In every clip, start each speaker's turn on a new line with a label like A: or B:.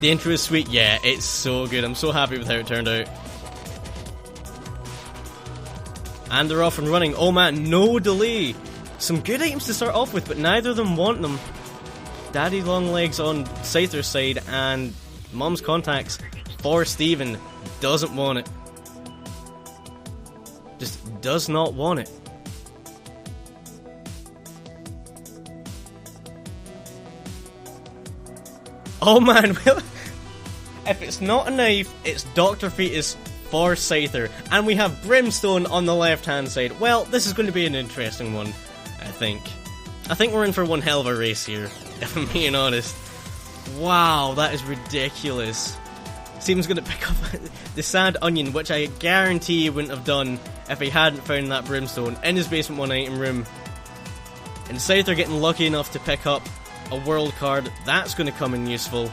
A: The intro is sweet. Yeah, it's so good. I'm so happy with how it turned out. And they're off and running. Oh man, no delay. Some good items to start off with, but neither of them want them. Daddy Longlegs on Scyther's side, and Mum's Contacts for Steven doesn't want it. Just does not want it. Oh man, well, if it's not a knife, it's Dr. Fetus for Scyther. And we have Brimstone on the left-hand side. Well, this is going to be an interesting one, I think. I think we're in for one hell of a race here, if I'm being honest. Wow, that is ridiculous. Steven's going to pick up the Sand Onion, which I guarantee he wouldn't have done if he hadn't found that Brimstone in his basement one item room. And Scyther getting lucky enough to pick up a world card. That's going to come in useful.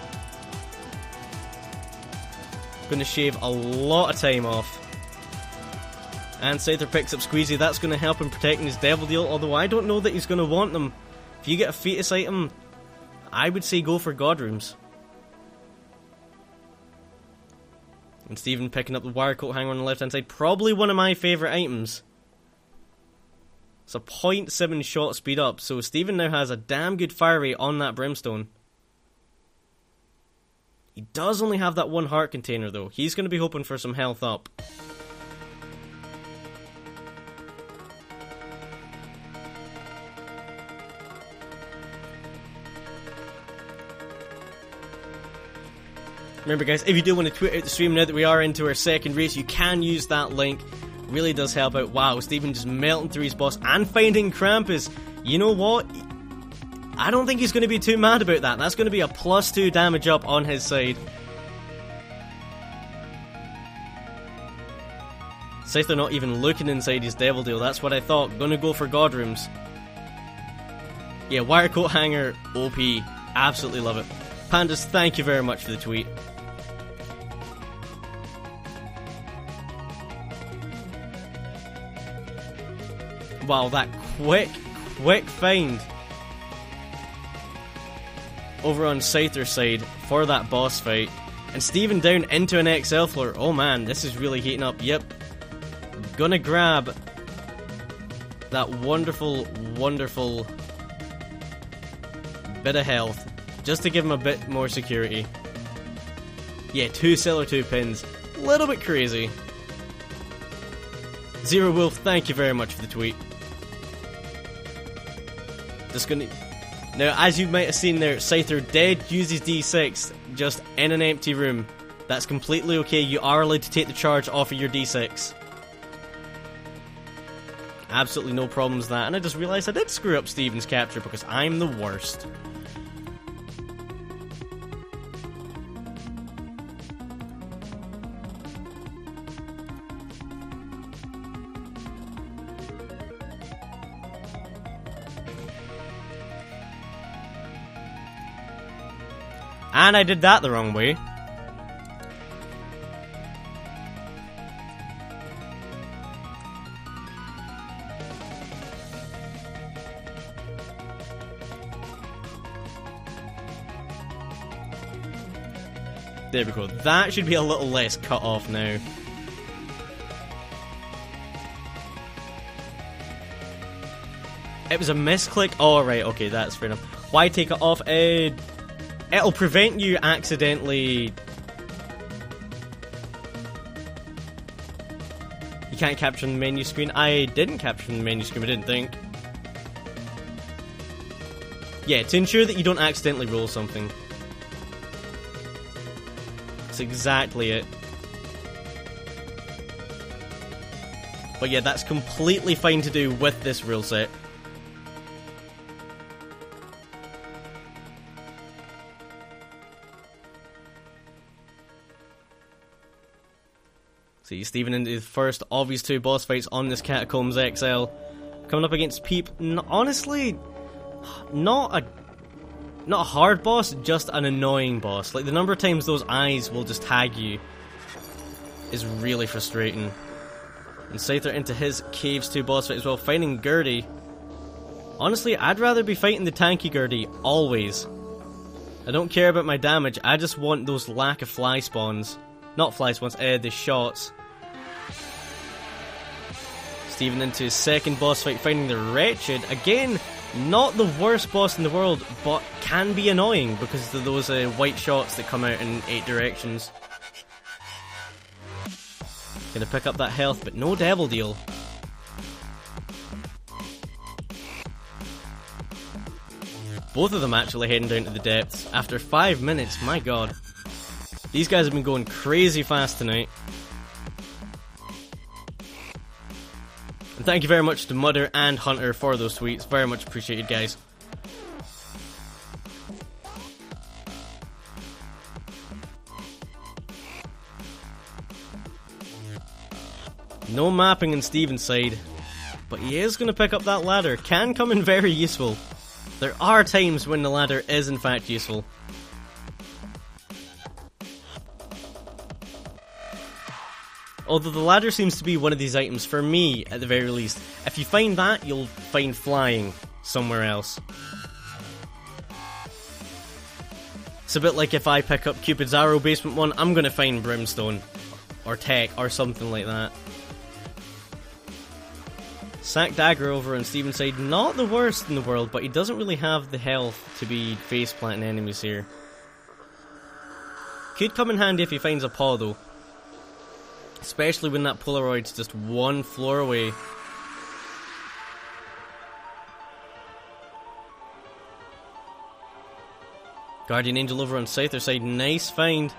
A: Going to shave a lot of time off. And Scyther picks up Squeezy. That's going to help him protecting his Devil Deal, although I don't know that he's going to want them. If you get a Fetus item, I would say go for God Rooms. And Steven picking up the Wire Coat Hanger on the left hand side. Probably one of my favourite items. It's a 0.7 shot speed up, so Steven now has a damn good fire rate on that Brimstone. He does only have that one heart container though. He's going to be hoping for some health up. Remember guys, if you do want to tweet out the stream now that we are into our second race, you can use that link. Really does help out. Wow, Steven just melting through his boss and finding Krampus. You know what? I don't think he's going to be too mad about that. That's going to be a +2 damage up on his side. Scyther not even looking inside his Devil Deal. That's what I thought. Gonna go for God Rooms. Yeah, Wire Coat Hanger, OP. Absolutely love it. Pandas, thank you very much for the tweet. Wow, that quick find over on Scyther's side for that boss fight. And Steven down into an XL floor. Oh man, this is really heating up. Yep. Gonna grab that wonderful bit of health just to give him a bit more security. Yeah, 2 Cellar 2 pins. A little bit crazy. Zero Wolf, thank you very much for the tweet. Just gonna... Now, as you might have seen there, Scyther did use his D6 just in an empty room. That's completely okay. You are allowed to take the charge off of your D6. Absolutely no problems with that. And I just realised I did screw up Steven's capture because I'm the worst. And I did that the wrong way. There we go. That should be a little less cut off now. It was a misclick. Oh, right. Okay, that's fair enough. Why take it off? It'll prevent you accidentally... You can't capture the menu screen. I didn't capture the menu screen, I didn't think. Yeah, to ensure that you don't accidentally roll something. That's exactly it. But yeah, that's completely fine to do with this rule set. See, Steven into his first obvious 2 boss fights on this Catacombs XL. Coming up against Peep. Honestly, not a hard boss, just an annoying boss. Like, the number of times those eyes will just tag you is really frustrating. And Scyther into his Caves 2 boss fight as well, fighting Gurdy. Honestly, I'd rather be fighting the tanky Gurdy, always. I don't care about my damage, I just want those lack of fly spawns. Not fly spawns, the shots. Steven into his second boss fight, finding the Wretched. Again, not the worst boss in the world, but can be annoying because of those white shots that come out in 8 directions. Gonna pick up that health, but no Devil Deal. Both of them actually heading down to the depths after 5 minutes, my god. These guys have been going crazy fast tonight. And thank you very much to Mudder and Hunter for those tweets, very much appreciated, guys. No mapping on Steven's side, but he is going to pick up that ladder. Can come in very useful. There are times when the ladder is in fact useful. Although the ladder seems to be one of these items, for me at the very least. If you find that, you'll find flying somewhere else. It's a bit like if I pick up Cupid's Arrow Basement 1, I'm going to find Brimstone. Or Tech, or something like that. Sack Dagger over on Steven's side, not the worst in the world, but he doesn't really have the health to be faceplanting enemies here. Could come in handy if he finds a paw though. Especially when that Polaroid's just one floor away. Guardian Angel over on Scyther side, nice find.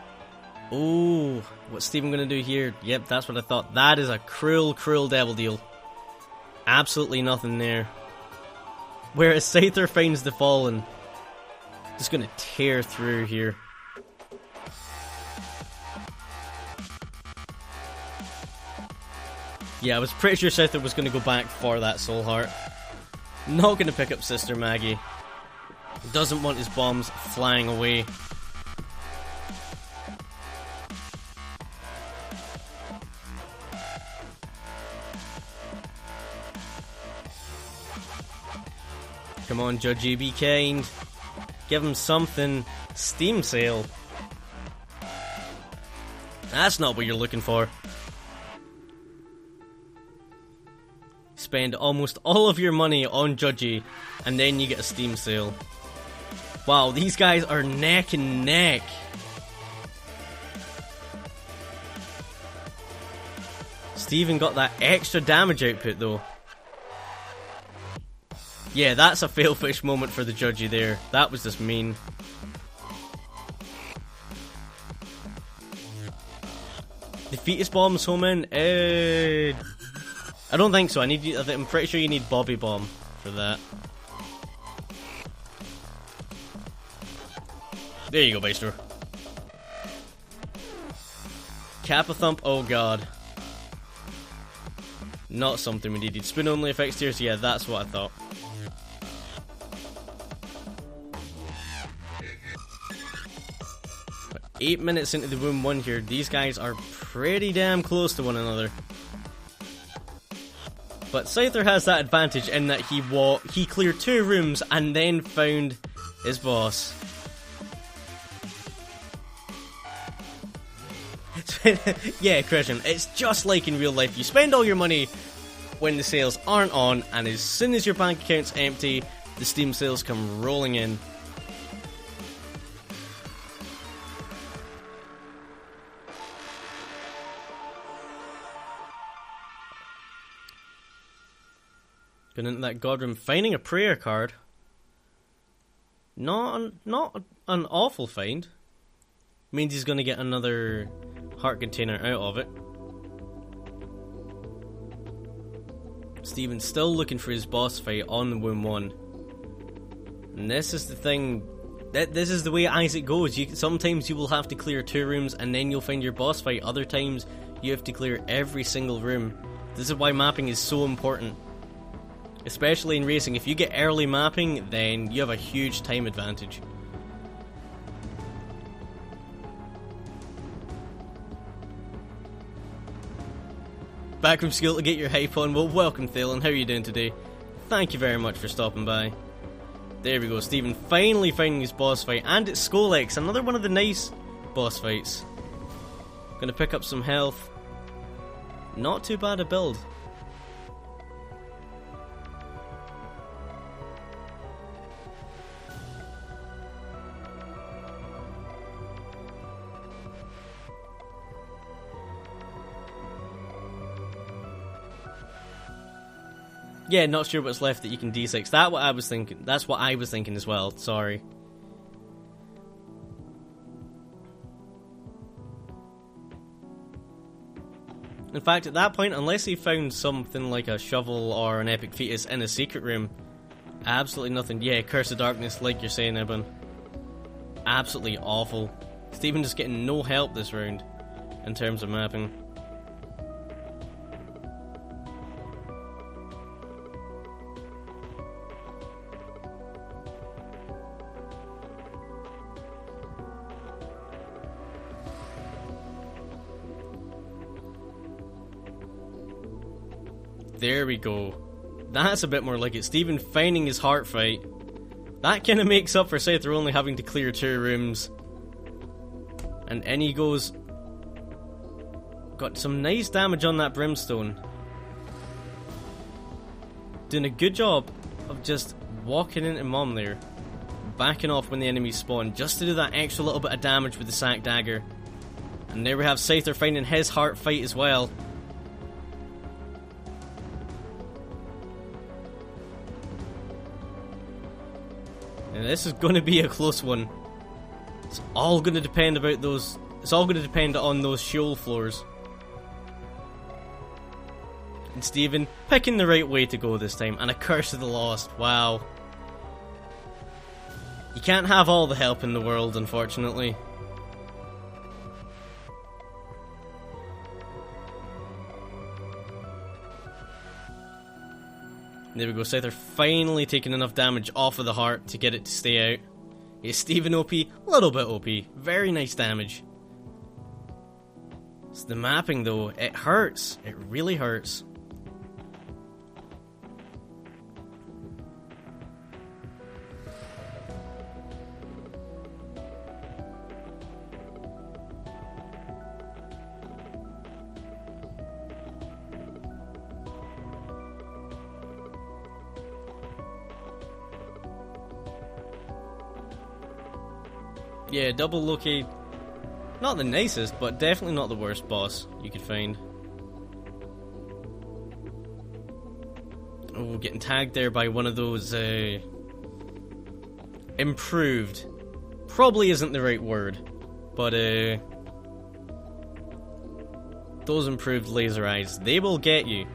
A: Oh, what's Steven gonna do here? Yep, that's what I thought. That is a cruel, cruel Devil Deal. Absolutely nothing there. Whereas Scyther finds the Fallen. Just gonna tear through here. Yeah, I was pretty sure Scyther was gonna go back for that Soul Heart. Not gonna pick up Sister Maggie. Doesn't want his bombs flying away. Come on, Judgy, be kind. Give him something. Steam sale. That's not what you're looking for. Spend almost all of your money on Judgy, and then you get a Steam sale. Wow, these guys are neck and neck. Steven got that extra damage output though. Yeah, that's a failfish moment for the Judgy there. That was just mean. The Fetus Bombs home in? I don't think so. I'm pretty sure you need Bobby Bomb for that. There you go, Beistor. Kappa Thump, oh god. Not something we needed. Spoon only effects tiers, yeah, that's what I thought. But 8 minutes into the Womb 1 here, these guys are pretty damn close to one another. But Scyther has that advantage in that he cleared 2 rooms and then found his boss. Yeah, Christian, it's just like in real life. You spend all your money when the sales aren't on, and as soon as your bank account's empty, the Steam sales come rolling in. Going into that god room, finding a prayer card. Not an awful find. Means he's going to get another heart container out of it. Steven's still looking for his boss fight on the Womb 1. And this is the thing. This is the way Isaac goes. Sometimes you will have to clear 2 rooms and then you'll find your boss fight. Other times you have to clear every single room. This is why mapping is so important. Especially in racing. If you get early mapping, then you have a huge time advantage. Backroom skill to get your hype on. Well, welcome Thalen, how are you doing today? Thank you very much for stopping by. There we go, Stephen finally finding his boss fight, and it's Skolex, another one of the nice boss fights. Gonna pick up some health. Not too bad a build. Yeah, not sure what's left that you can D6. That's what I was thinking. That's what I was thinking as well. Sorry. In fact, at that point, unless he found something like a shovel or an epic fetus in a secret room, absolutely nothing. Yeah, Curse of Darkness, like you're saying, Ibn. Absolutely awful. Stephen just getting no help this round in terms of mapping. There we go. That's a bit more like it. Stephen finding his heart fight. That kind of makes up for Scyther only having to clear 2 rooms. And in he goes. Got some nice damage on that brimstone. Doing a good job of just walking into Mom there. Backing off when the enemies spawn, just to do that extra little bit of damage with the sack dagger. And there we have Scyther finding his heart fight as well. And this is going to be a close one. It's all going to depend about those. It's all going to depend on those shoal floors. And Stephen picking the right way to go this time. And a Curse of the Lost. Wow. You can't have all the help in the world, unfortunately. There we go, Scyther finally taking enough damage off of the heart to get it to stay out. Is Stephen OP? A little bit OP. Very nice damage. It's the mapping though, it hurts. It really hurts. Yeah, double Loki, not the nicest, but definitely not the worst boss you could find. Oh, getting tagged there by one of those, improved. Probably isn't the right word, but, those improved laser eyes, they will get you.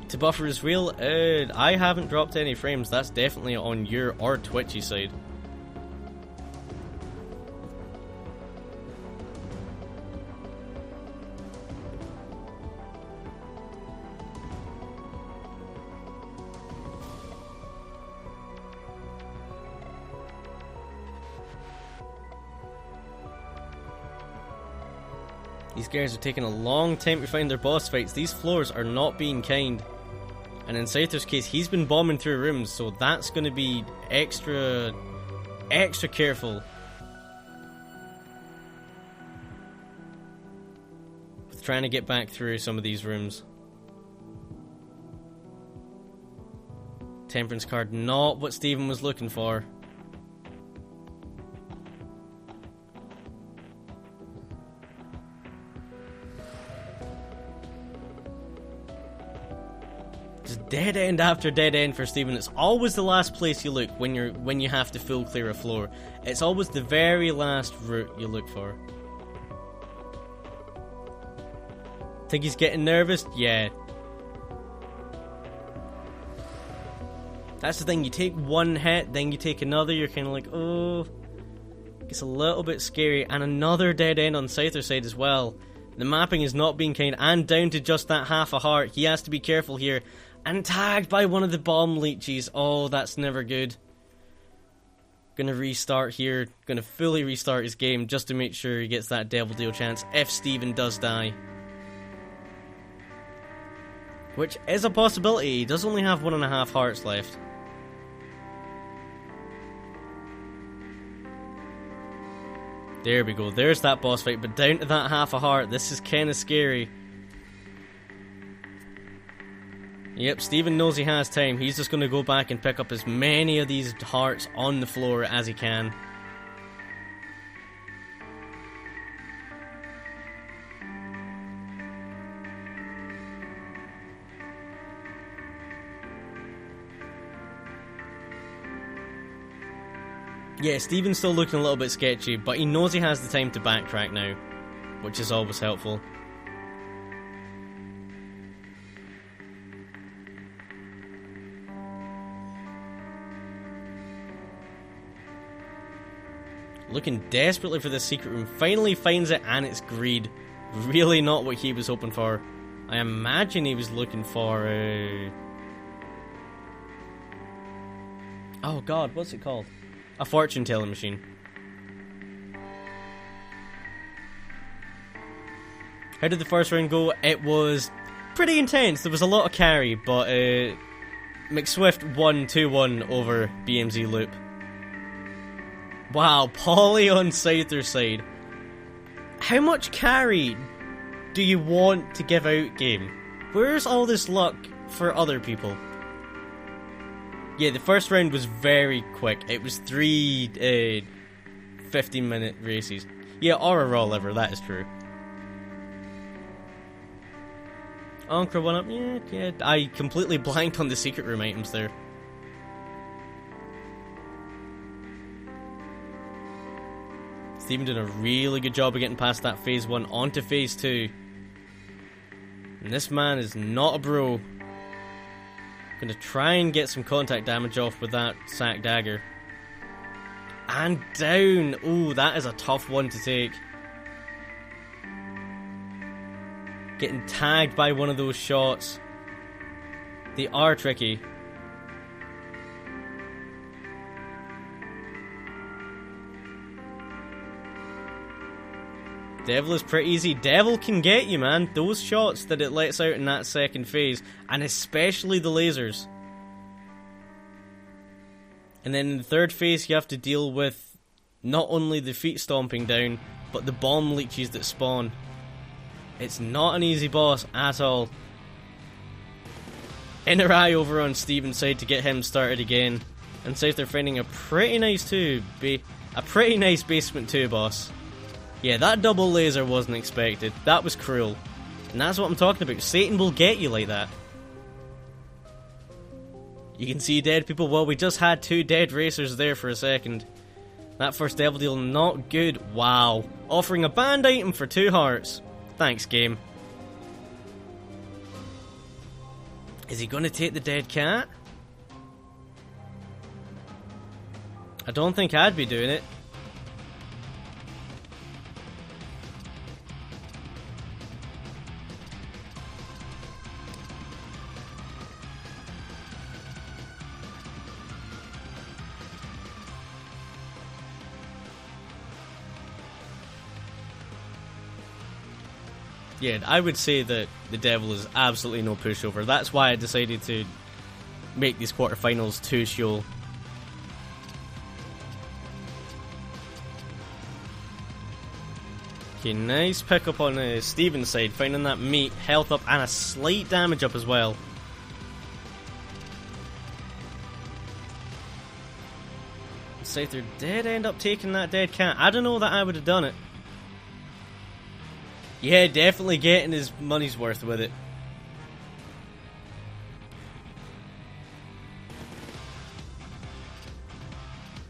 A: To buffer is real, I haven't dropped any frames. That's definitely on your or Twitchy side. These guys are taking a long time to find their boss fights. These floors are not being kind. And in Scyther's case, he's been bombing through rooms, so that's going to be extra careful with trying to get back through some of these rooms. Temperance card, not what Stephen was looking for. Dead end after dead end for Stephen. It's always the last place you look when you have to full clear a floor. It's always the very last route you look for. Think he's getting nervous? Yeah. That's the thing, you take one hit, then you take another, you're kind of like, oh, it's a little bit scary. And another dead end on Scyther's side as well. The mapping is not being kind, and down to just that half a heart. He has to be careful here. And tagged by one of the bomb leeches. Oh, that's never good. Gonna restart here. Gonna fully restart his game just to make sure he gets that Devil Deal chance if Steven does die. Which is a possibility. He does only have 1.5 hearts left. There we go. There's that boss fight, but down to that half a heart. This is kind of scary. Yep, Steven knows he has time. He's just going to go back and pick up as many of these hearts on the floor as he can. Yeah, Steven's still looking a little bit sketchy, but he knows he has the time to backtrack now, which is always helpful. Looking desperately for this secret room, finally finds it, and it's greed. Really not what he was hoping for. I imagine he was looking for oh god, what's it called? A fortune telling machine. How did the first round go? It was pretty intense. There was a lot of carry, but McSwift won 2-1 over BMZ Loop. Wow, Polly on Scyther's side. How much carry do you want to give out, game? Where's all this luck for other people? Yeah, the first round was very quick. It was 3 15-minute races. Yeah, or a raw liver, that is true. Ankra went up. Yeah, I completely blanked on the secret room items there. Steven did a really good job of getting past that phase 1 onto phase 2. And this man is not a bro. Gonna try and get some contact damage off with that sack dagger. And down! Ooh, that is a tough one to take. Getting tagged by one of those shots. They are tricky. Devil is pretty easy. Devil can get you, man. Those shots that it lets out in that second phase, and especially the lasers. And then in the third phase, you have to deal with not only the feet stomping down, but the bomb leeches that spawn. It's not an easy boss at all. Inner eye over on Steven's side to get him started again. And Scyther finding a pretty nice basement 2 boss. Yeah, that double laser wasn't expected. That was cruel. And that's what I'm talking about. Satan will get you like that. You can see dead people. Well, we just had 2 dead racers there for a second. That first Devil Deal, not good. Wow. Offering a banned item for 2 hearts. Thanks, game. Is he going to take the dead cat? I don't think I'd be doing it. Yeah, I would say that the Devil is absolutely no pushover. That's why I decided to make these quarterfinals to show. Okay, nice pick up on Steven's side, finding that meat, health up, and a slight damage up as well. Scyther did end up taking that dead cat. I don't know that I would have done it. Yeah, definitely getting his money's worth with it.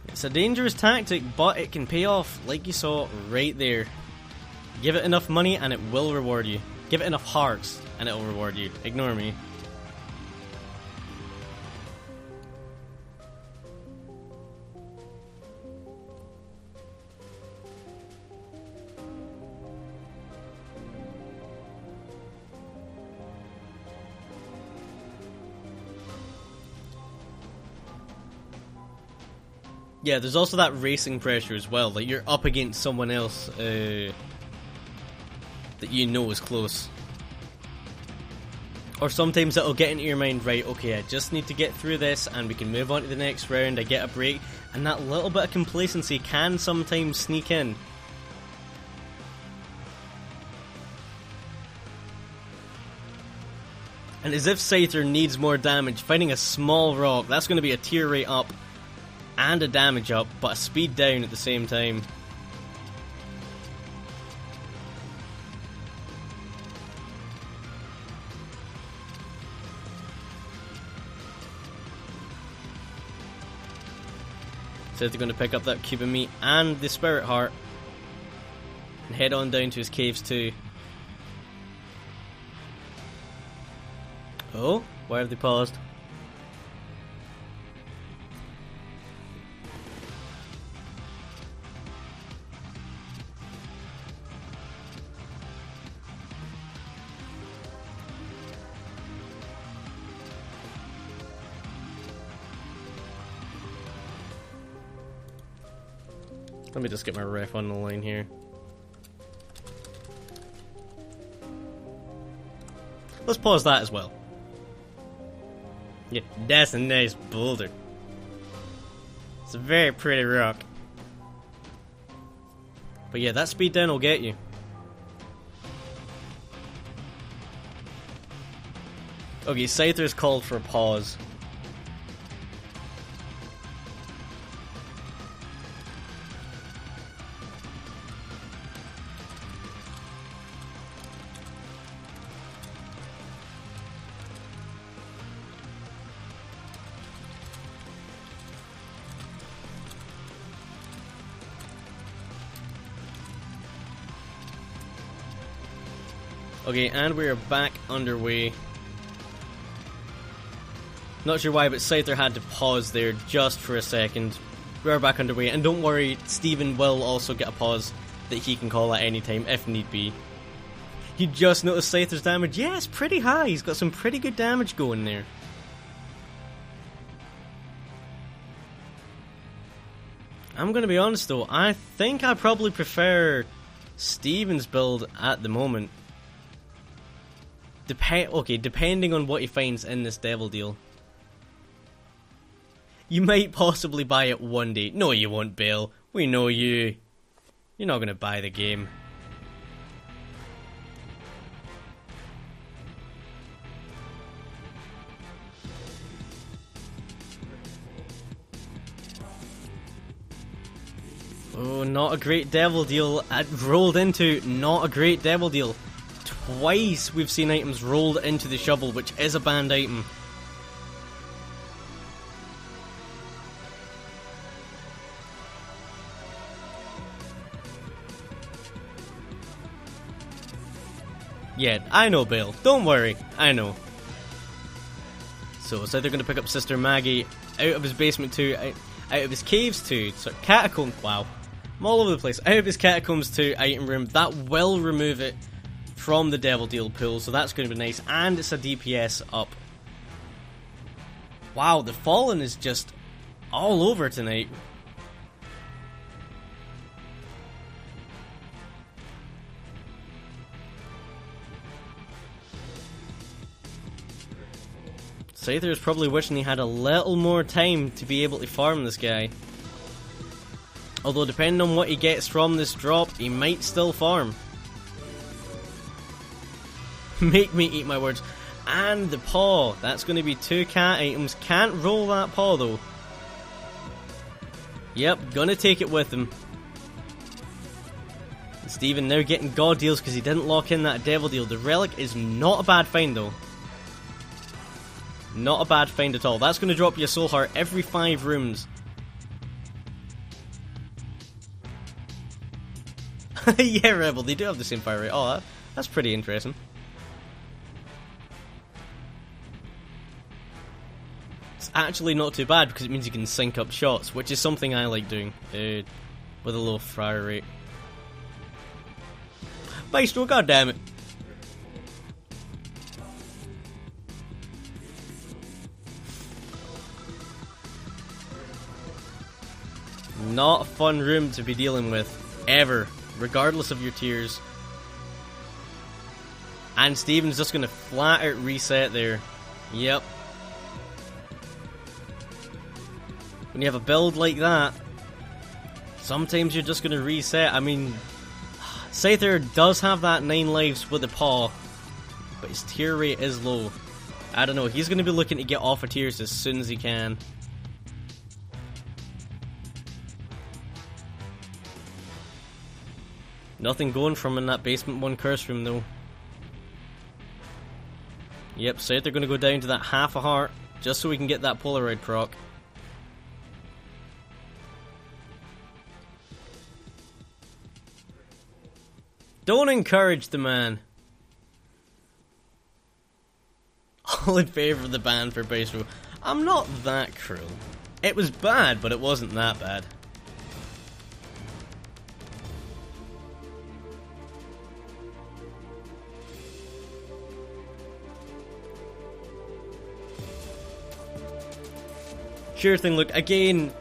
A: It's a dangerous tactic, but it can pay off, like you saw right there. Give it enough money and it will reward you. Give it enough hearts and it will reward you. Ignore me. Yeah, there's also that racing pressure as well. Like, you're up against someone else that you know is close. Or sometimes it'll get into your mind, right, okay, I just need to get through this and we can move on to the next round, I get a break. And that little bit of complacency can sometimes sneak in. And as if Scyther needs more damage, finding a small rock, that's going to be a tier rate up and a damage up, but a speed down at the same time. So they're going to pick up that cube of meat and the spirit heart and head on down to his caves too. Oh, why have they paused? Let me just get my ref on the line here. Let's pause that as well. Yeah, that's a nice boulder. It's a very pretty rock. But yeah, that speed down will get you. Okay, Scyther's called for a pause. Okay, and we are back underway. Not sure why, but Scyther had to pause there just for a second. We are back underway, and don't worry, Steven will also get a pause that he can call at any time if need be. You just noticed Scyther's damage? Yeah, it's pretty high. He's got some pretty good damage going there. I'm gonna be honest though, I think I probably prefer Steven's build at the moment. Depending on what he finds in this devil deal. You might possibly buy it one day. No, you won't, Bale. We know you. You're not going to buy the game. Oh, not a great devil deal. Rolled into not a great devil deal. Twice we've seen items rolled into the shovel, which is a banned item. Yeah, I know, Bale. Don't worry. I know. So it's either going to pick up Sister Maggie out of his basement too, out of his caves too. So Catacombs. Wow. I'm all over the place. Out of his Catacombs 2 item room. That will remove it from the Devil Deal pool, so that's going to be nice. And it's a DPS up. Wow, the Fallen is just all over tonight. Scyther is probably wishing he had a little more time to be able to farm this guy. Although depending on what he gets from this drop, he might still farm. Make me eat my words. And the paw. That's going to be 2 cat items. Can't roll that paw though. Yep, gonna take it with him. And Steven now getting god deals because he didn't lock in that devil deal. The relic is not a bad find though. Not a bad find at all. That's going to drop you a soul heart every 5 rooms. Yeah, Rebel, they do have the same fire rate. Oh, that's pretty interesting. It's actually not too bad because it means you can sync up shots, which is something I like doing with a low fire rate. Maestro, goddammit. Not a fun room to be dealing with, ever, regardless of your tiers. And Steven's just going to flat out reset there. Yep. When you have a build like that, sometimes you're just going to reset. I mean, Scyther does have that 9 lives with the paw, but his tier rate is low. I don't know, he's going to be looking to get off of tiers as soon as he can. Nothing going from in that basement 1 curse room though. Yep, Scyther going to go down to that half a heart, just so we can get that Polaroid proc. Don't encourage the man. All in favour of the ban for base row. I'm not that cruel. It was bad, but it wasn't that bad. Sure thing, Luke. Again,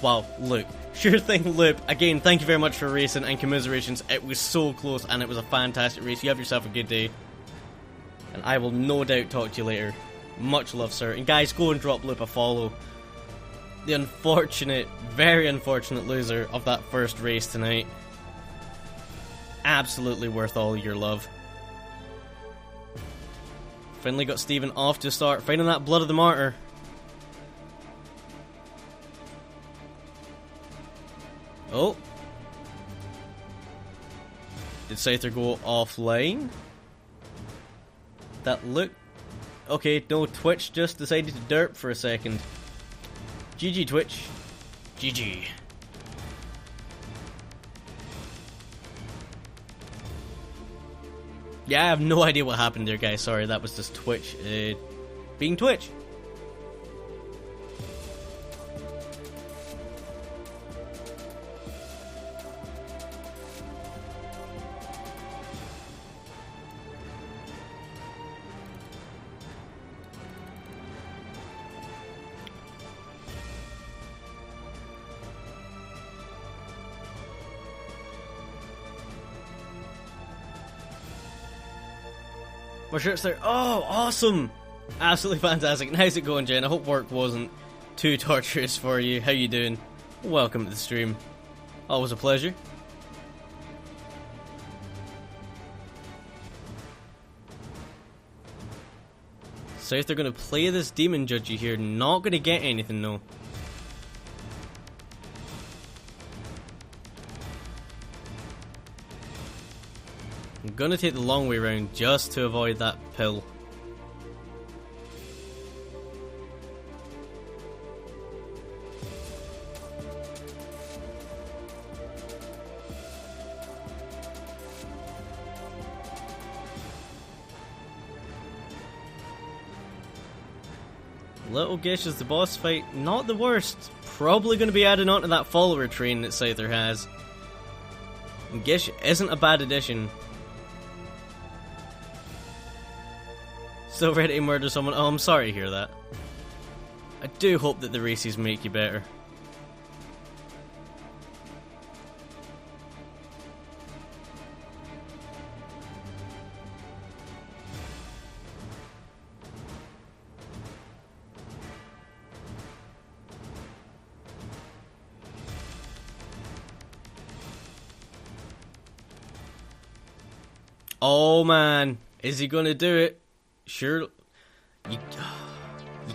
A: wow, Luke. Sure thing, Luke. Again, thank you very much for racing and commiserations. It was so close and it was a fantastic race. You have yourself a good day. And I will no doubt talk to you later. Much love, sir. And guys, go and drop Luke a follow. The unfortunate, very unfortunate loser of that first race tonight. Absolutely worth all your love. Finally got Steven off to start, finding that Blood of the Martyr. Oh. Did Scyther go offline? That looked... Okay, no, Twitch just decided to derp for a second. GG, Twitch. GG. Yeah, I have no idea what happened there, guys. Sorry, that was just Twitch being Twitch. My shirt's there. Oh, awesome! Absolutely fantastic. How's it going, Jen? I hope work wasn't too torturous for you. How you doing? Welcome to the stream. Always a pleasure. Scyther gonna play this demon judgy here. Not gonna get anything, though. I'm gonna take the long way round just to avoid that pill. Little Gish is the boss fight, not the worst. Probably gonna be added on to that follower train that Scyther has. And Gish isn't a bad addition. Still ready to murder someone? Oh, I'm sorry to hear that. I do hope that the races make you better. Oh man, is he gonna do it? Sure, you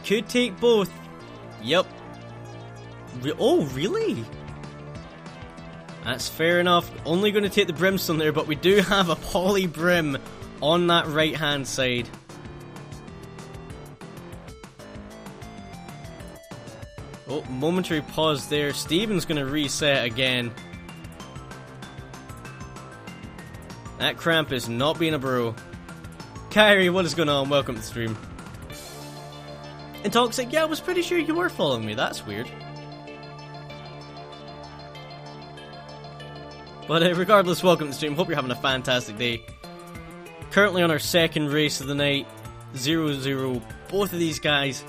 A: could take both. Yep. Oh, really? That's fair enough. Only going to take the Brimstone there, but we do have a Poly Brim on that right-hand side. Oh, momentary pause there. Steven's going to reset again. That Cramp is not being a bro. Kyrie, what is going on? Welcome to the stream. And Toxic, yeah, I was pretty sure you were following me. That's weird. But regardless, welcome to the stream. Hope you're having a fantastic day. Currently on our second race of the night. 0-0. Both of these guys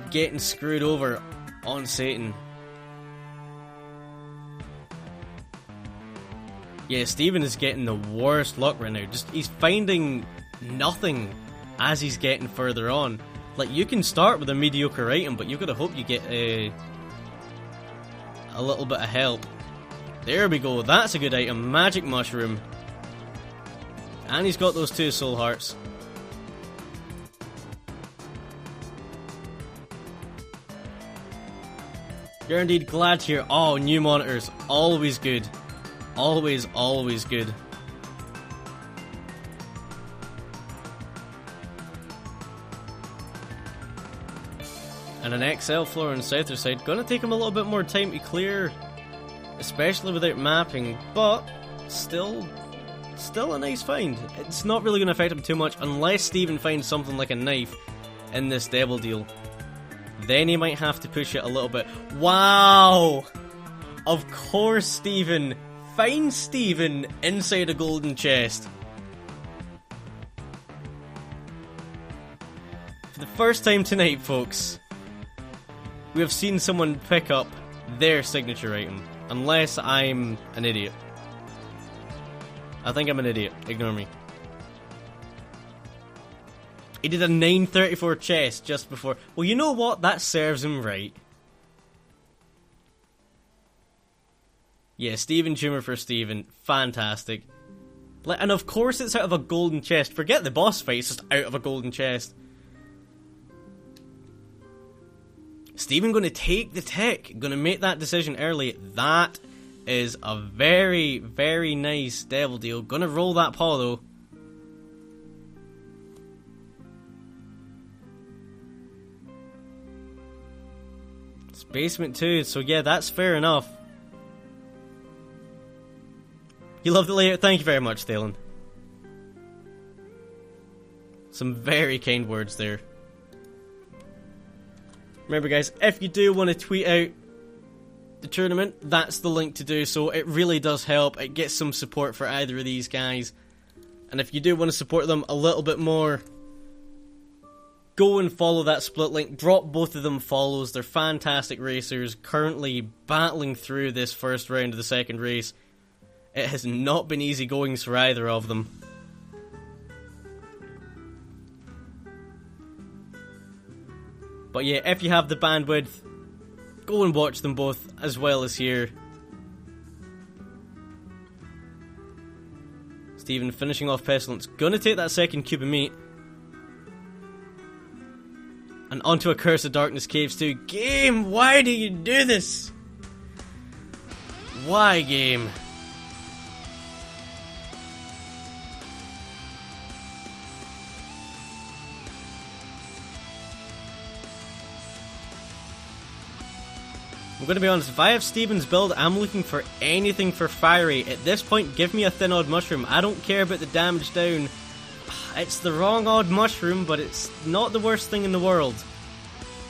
A: getting screwed over on Satan. Yeah, Steven is getting the worst luck right now. Just he's finding nothing as he's getting further on. Like, you can start with a mediocre item, but you've got to hope you get a little bit of help. There we go, that's a good item. Magic Mushroom. And he's got those 2 soul hearts. You're indeed glad to hear. Oh, new monitors. Always good. Always, always good. And an XL floor on the Scyther side. Gonna take him a little bit more time to clear, especially without mapping, but still a nice find. It's not really gonna affect him too much unless Steven finds something like a knife in this double deal. Then he might have to push it a little bit. Wow! Of course Steven. Find Steven inside a golden chest. For the first time tonight, folks, we have seen someone pick up their signature item. Unless I'm an idiot. I think I'm an idiot. Ignore me. He did a 934 chest just before. Well, you know what? That serves him right. Yeah, Steven Tumor for Steven. Fantastic. And of course it's out of a golden chest. Forget the boss fight, it's just out of a golden chest. Steven going to take the tick. Going to make that decision early. That is a very, very nice devil deal. Going to roll that paw though. It's basement 2, so yeah, that's fair enough. You love the layout? Thank you very much, Thalen. Some very kind words there. Remember guys, if you do want to tweet out the tournament, that's the link to do so. It really does help. It gets some support for either of these guys. And if you do want to support them a little bit more, go and follow that split link. Drop both of them follows. They're fantastic racers, currently battling through this first round of the second race. It has not been easy goings for either of them. But yeah, if you have the bandwidth, go and watch them both as well as here. Steven finishing off Pestilence. Gonna take that second cube of meat. And onto a Curse of Darkness Caves too. Game, why do you do this? Why, game? I'm going to be honest, if I have Steven's build, I'm looking for anything for fiery. At this point, give me a thin odd mushroom. I don't care about the damage down. It's the wrong odd mushroom, but it's not the worst thing in the world.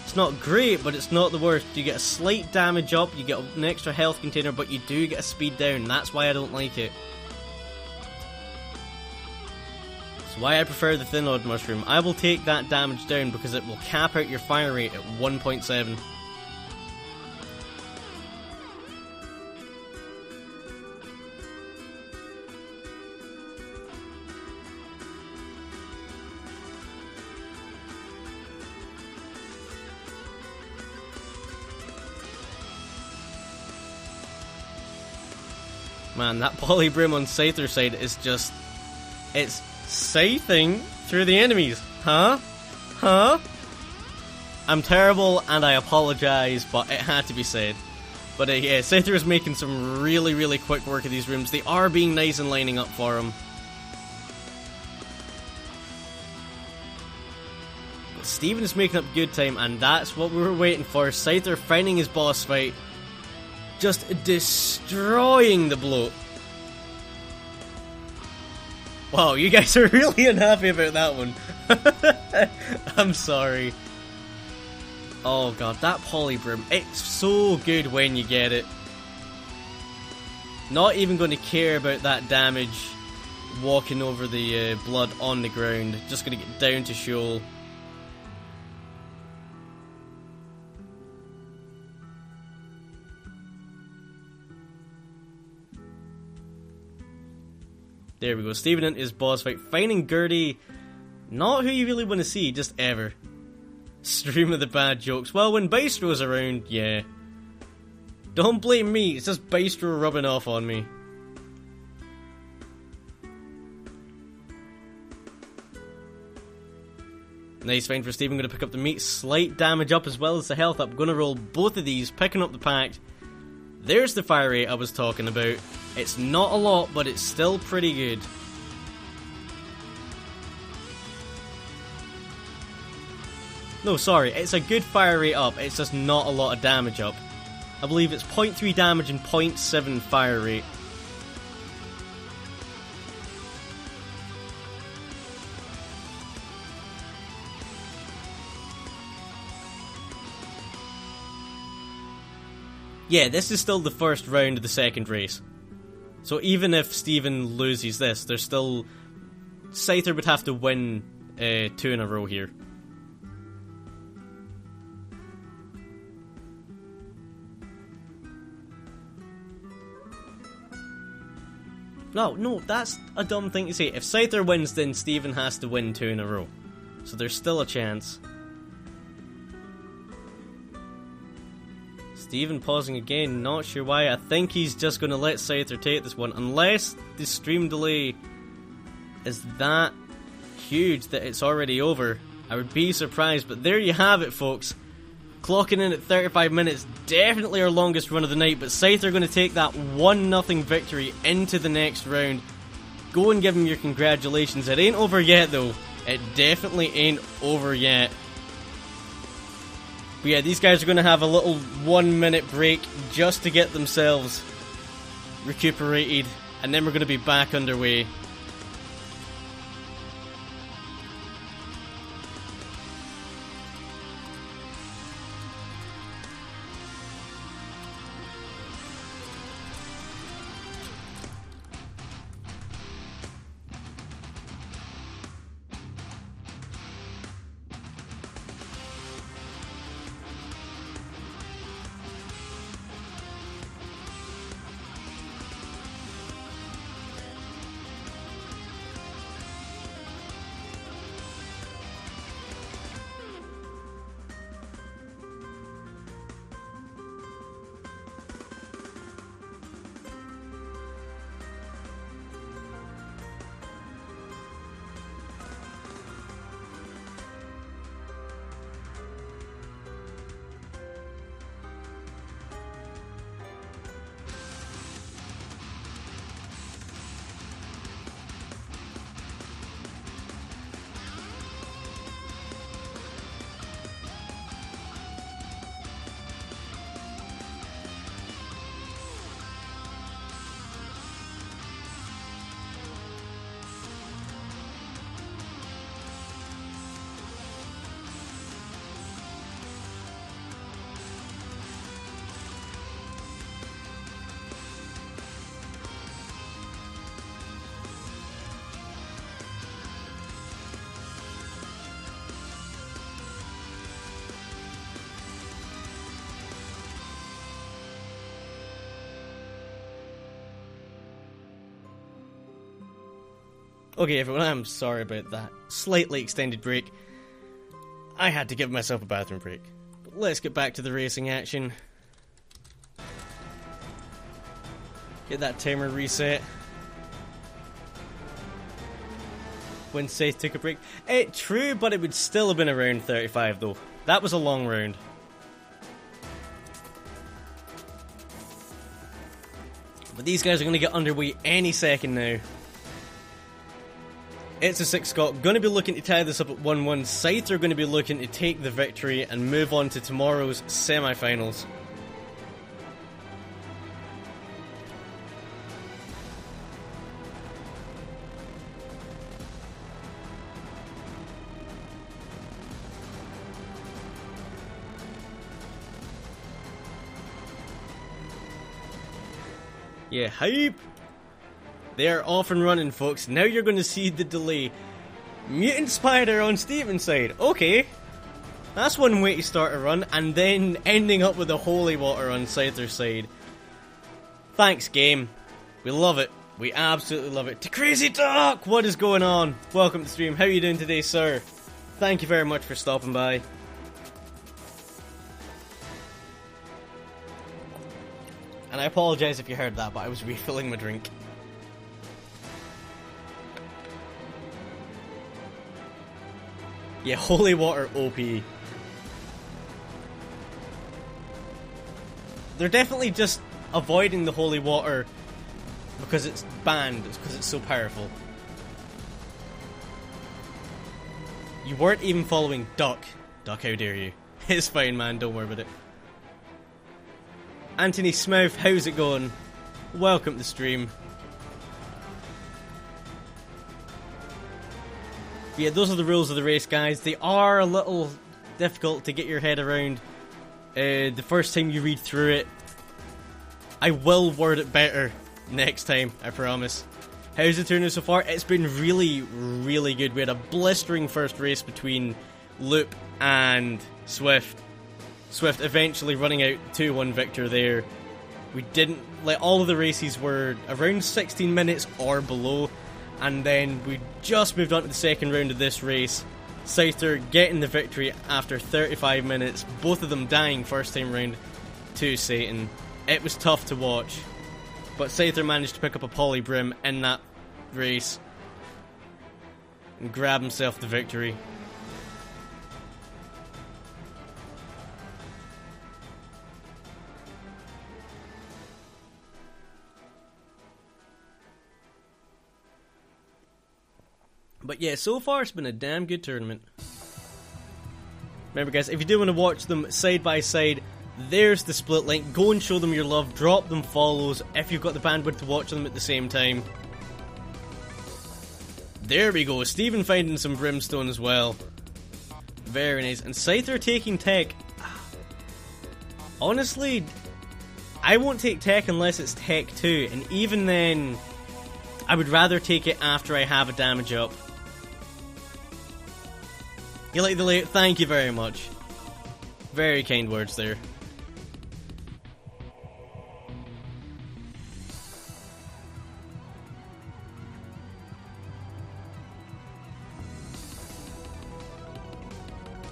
A: It's not great, but it's not the worst. You get a slight damage up, you get an extra health container, but you do get a speed down. That's why I don't like it. That's why I prefer the thin odd mushroom. I will take that damage down because it will cap out your fire rate at 1.7. Man, that Polybrim on Scyther side is just... it's scything through the enemies. Huh? Huh? I'm terrible and I apologise, but it had to be said. But yeah, Scyther is making some really, really quick work of these rooms. They are being nice and lining up for him. But Steven is making up good time, and that's what we were waiting for. Scyther finding his boss fight. Just destroying the bloat. Wow, you guys are really unhappy about that one. I'm sorry. Oh god, that Polybrim, it's so good when you get it. Not even going to care about that damage walking over the blood on the ground. Just going to get down to shoal. There we go. Steven into his boss fight. Finding Gertie, not who you really want to see, just ever. Stream of the bad jokes. Well, when Bystro's around, yeah. Don't blame me, it's just Bystro rubbing off on me. Nice find for Steven, going to pick up the meat. Slight damage up as well as the health up. Going to roll both of these, picking up the pact. There's the fire rate I was talking about. It's not a lot, but it's still pretty good. No, sorry, it's a good fire rate up, it's just not a lot of damage up. I believe it's 0.3 damage and 0.7 fire rate. Yeah, this is still the first round of the second race. So even if Steven loses this, there's still... Scyther would have to win 2 in a row here. No, that's a dumb thing to say. If Scyther wins, then Steven has to win 2 in a row. So there's still a chance. Steven pausing again, not sure why. I think he's just going to let Scyther take this one. Unless the stream delay is that huge that it's already over. I would be surprised, but there you have it, folks. Clocking in at 35 minutes, definitely our longest run of the night, but Scyther going to take that 1-0 victory into the next round. Go and give him your congratulations. It ain't over yet, though. It definitely ain't over yet. But yeah, these guys are going to have a little 1-minute break just to get themselves recuperated, and then we're going to be back underway. Okay, everyone, I'm sorry about that slightly extended break. I had to give myself a bathroom break. But let's get back to the racing action. Get that timer reset. When Scythe took a break. True, but it would still have been around 35 though. That was a long round. But these guys are going to get underway any second now. Itzasickscot going to be looking to tie this up at 1-1. Scythe are going to be looking to take the victory and move on to tomorrow's semi-finals. Yeah, hype! They're off and running, folks. Now you're going to see the delay. Mutant Spider on Steven's side. Okay. That's one way to start a run, and then ending up with a Holy Water on Scyther's side. Thanks, game. We love it. We absolutely love it. To Crazy Doc! What is going on? Welcome to the stream. How are you doing today, sir? Thank you very much for stopping by. And I apologize if you heard that, but I was refilling my drink. Yeah, holy water OP. They're definitely just avoiding the holy water because it's banned, it's because it's so powerful. You weren't even following Duck. Duck, how dare you? It's fine, man, don't worry about it. Anthony Smith, how's it going? Welcome to the stream. Yeah, those are the rules of the race, guys. They are a little difficult to get your head around the first time you read through it. I will word it better next time, I promise. How's it turning out so far? It's been really, really good. We had a blistering first race between Loop and Swift. Swift eventually running out 2-1 victor there. We didn't... like, all of the races were around 16 minutes or below. And then we just moved on to the second round of this race. Scyther getting the victory after 35 minutes. Both of them dying first time round to Satan. It was tough to watch. But Scyther managed to pick up a poly brim in that race. And grab himself the victory. But yeah, so far it's been a damn good tournament. Remember guys, if you do want to watch them side by side, there's the split link. Go and show them your love, drop them follows if you've got the bandwidth to watch them at the same time. There we go, Stephen finding some brimstone as well. Very nice. And Scyther taking tech. Honestly, I won't take tech unless it's tech 2, and even then, I would rather take it after I have a damage up. You like the layout? Thank you very much. Very kind words there.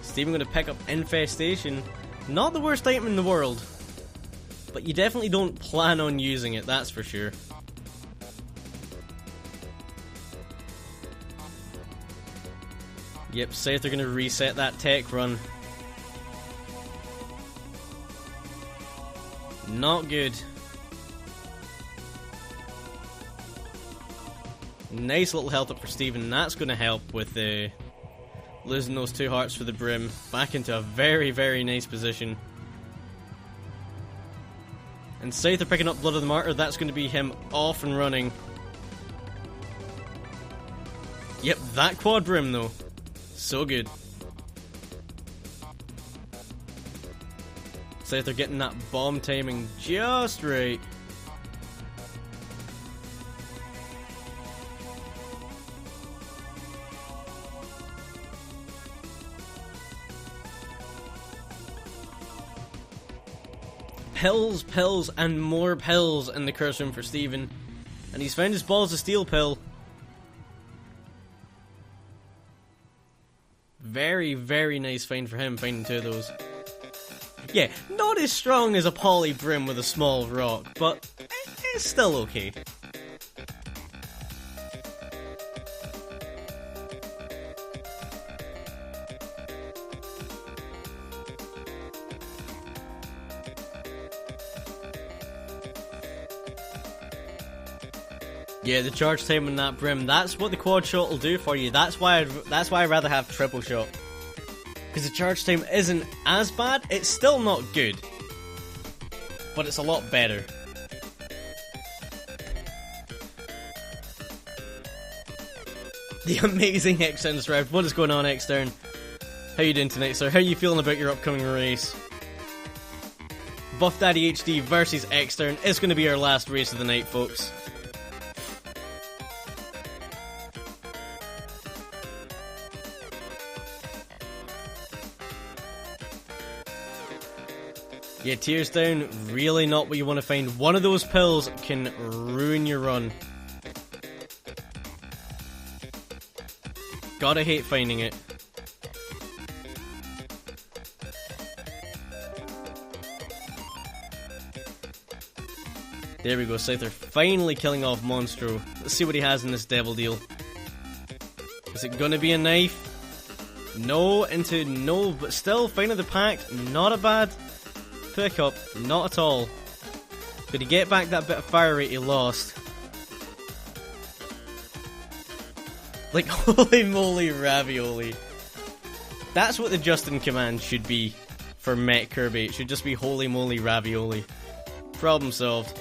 A: Steven going to pick up Infestation. Not the worst item in the world, but you definitely don't plan on using it, that's for sure. Yep, Scyther going to reset that tech run. Not good. Nice little health up for Steven. That's going to help with losing those 2 hearts for the brim. Back into a very, very nice position. And Scyther picking up Blood of the Martyr. That's going to be him off and running. Yep, that quad brim though. So good. Scyther getting that bomb timing just right. Pills, pills, and more pills in the curse room for Steven. And he's found his balls of steel pill. Very, very nice find for him, finding 2 of those. Yeah, not as strong as a poly brim with a small rock, but it's still okay. Yeah, the charge time on that brim, that's what the quad shot will do for you. That's why I'd rather have triple shot. Because the charge time isn't as bad, it's still not good. But it's a lot better. The amazing Extern arrived. What is going on, Extern? How you doing tonight, sir? How are you feeling about your upcoming race? Buff Daddy HD versus Extern is going to be our last race of the night, folks. Yeah, tears down, really not what you want to find. One of those pills can ruin your run. Gotta hate finding it. There we go, Scyther finally killing off Monstro. Let's see what he has in this devil deal. Is it gonna be a knife? No, into no, but still, Find of the Pack, not a bad pickup, not at all. Could he get back that bit of fire rate he lost? Like, holy moly ravioli. That's what the Justin command should be for Mech Kirby. It should just be holy moly ravioli. Problem solved.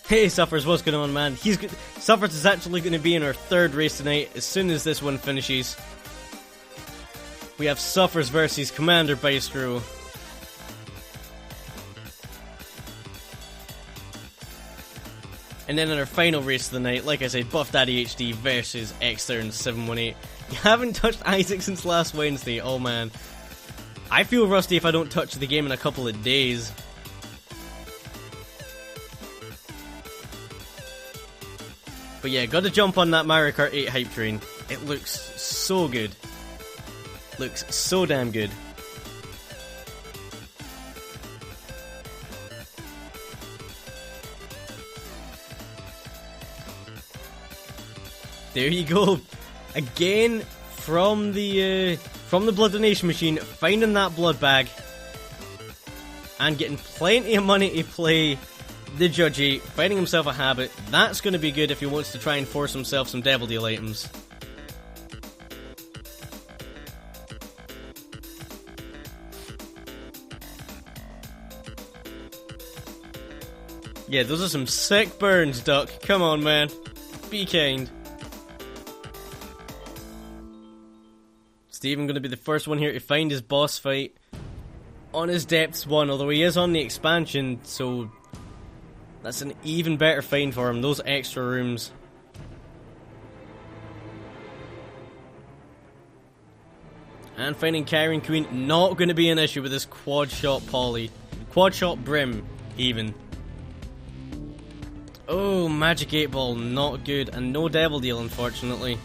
A: Hey Suffers, what's going on, man? Suffers is actually going to be in our third race tonight as soon as this one finishes. We have Suffers versus Commander Bystro. And then in our final race of the night, like I said, Buff Daddy HD versus Xtern718. You haven't touched Isaac since last Wednesday, oh man. I feel rusty if I don't touch the game in a couple of days. But yeah, gotta jump on that Mario Kart 8 hype train. It looks so good. Looks so damn good. There you go. Again, from the blood donation machine, finding that blood bag. And getting plenty of money to play the Judgy, finding himself a habit. That's going to be good if he wants to try and force himself some Devil Deal items. Yeah, those are some sick burns, Duck. Come on, man. Be kind. Steven going to be the first one here to find his boss fight on his Depths 1, although he is on the expansion, so that's an even better find for him, those extra rooms. And finding Kyron Queen, not going to be an issue with this quad shot Polly. Quad shot Brim, even. Oh, Magic 8 Ball, not good. And no Devil Deal, unfortunately.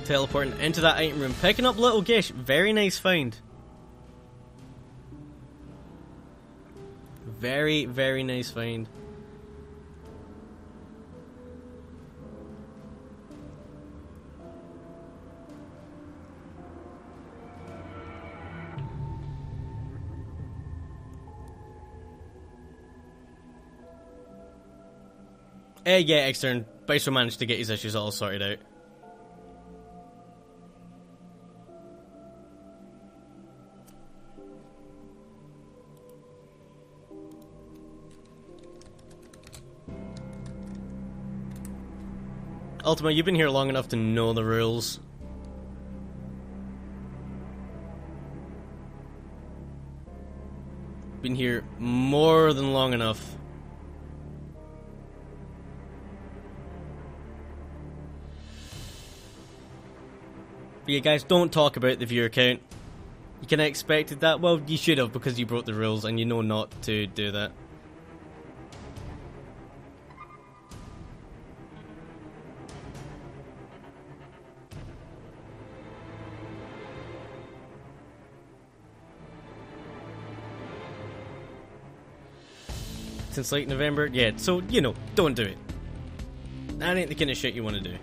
A: Teleporting into that item room, picking up Little Gish, very nice find. Very, very nice find. Yeah, Xtern. Bystro managed to get his issues all sorted out. Ultima, you've been here long enough to know the rules. Been here more than long enough. But yeah, guys, don't talk about the viewer count. You kinda expected that? Well, you should have, because you broke the rules and you know not to do that. Since late November? Yeah, so, you know, don't do it. That ain't the kind of shit you want to do.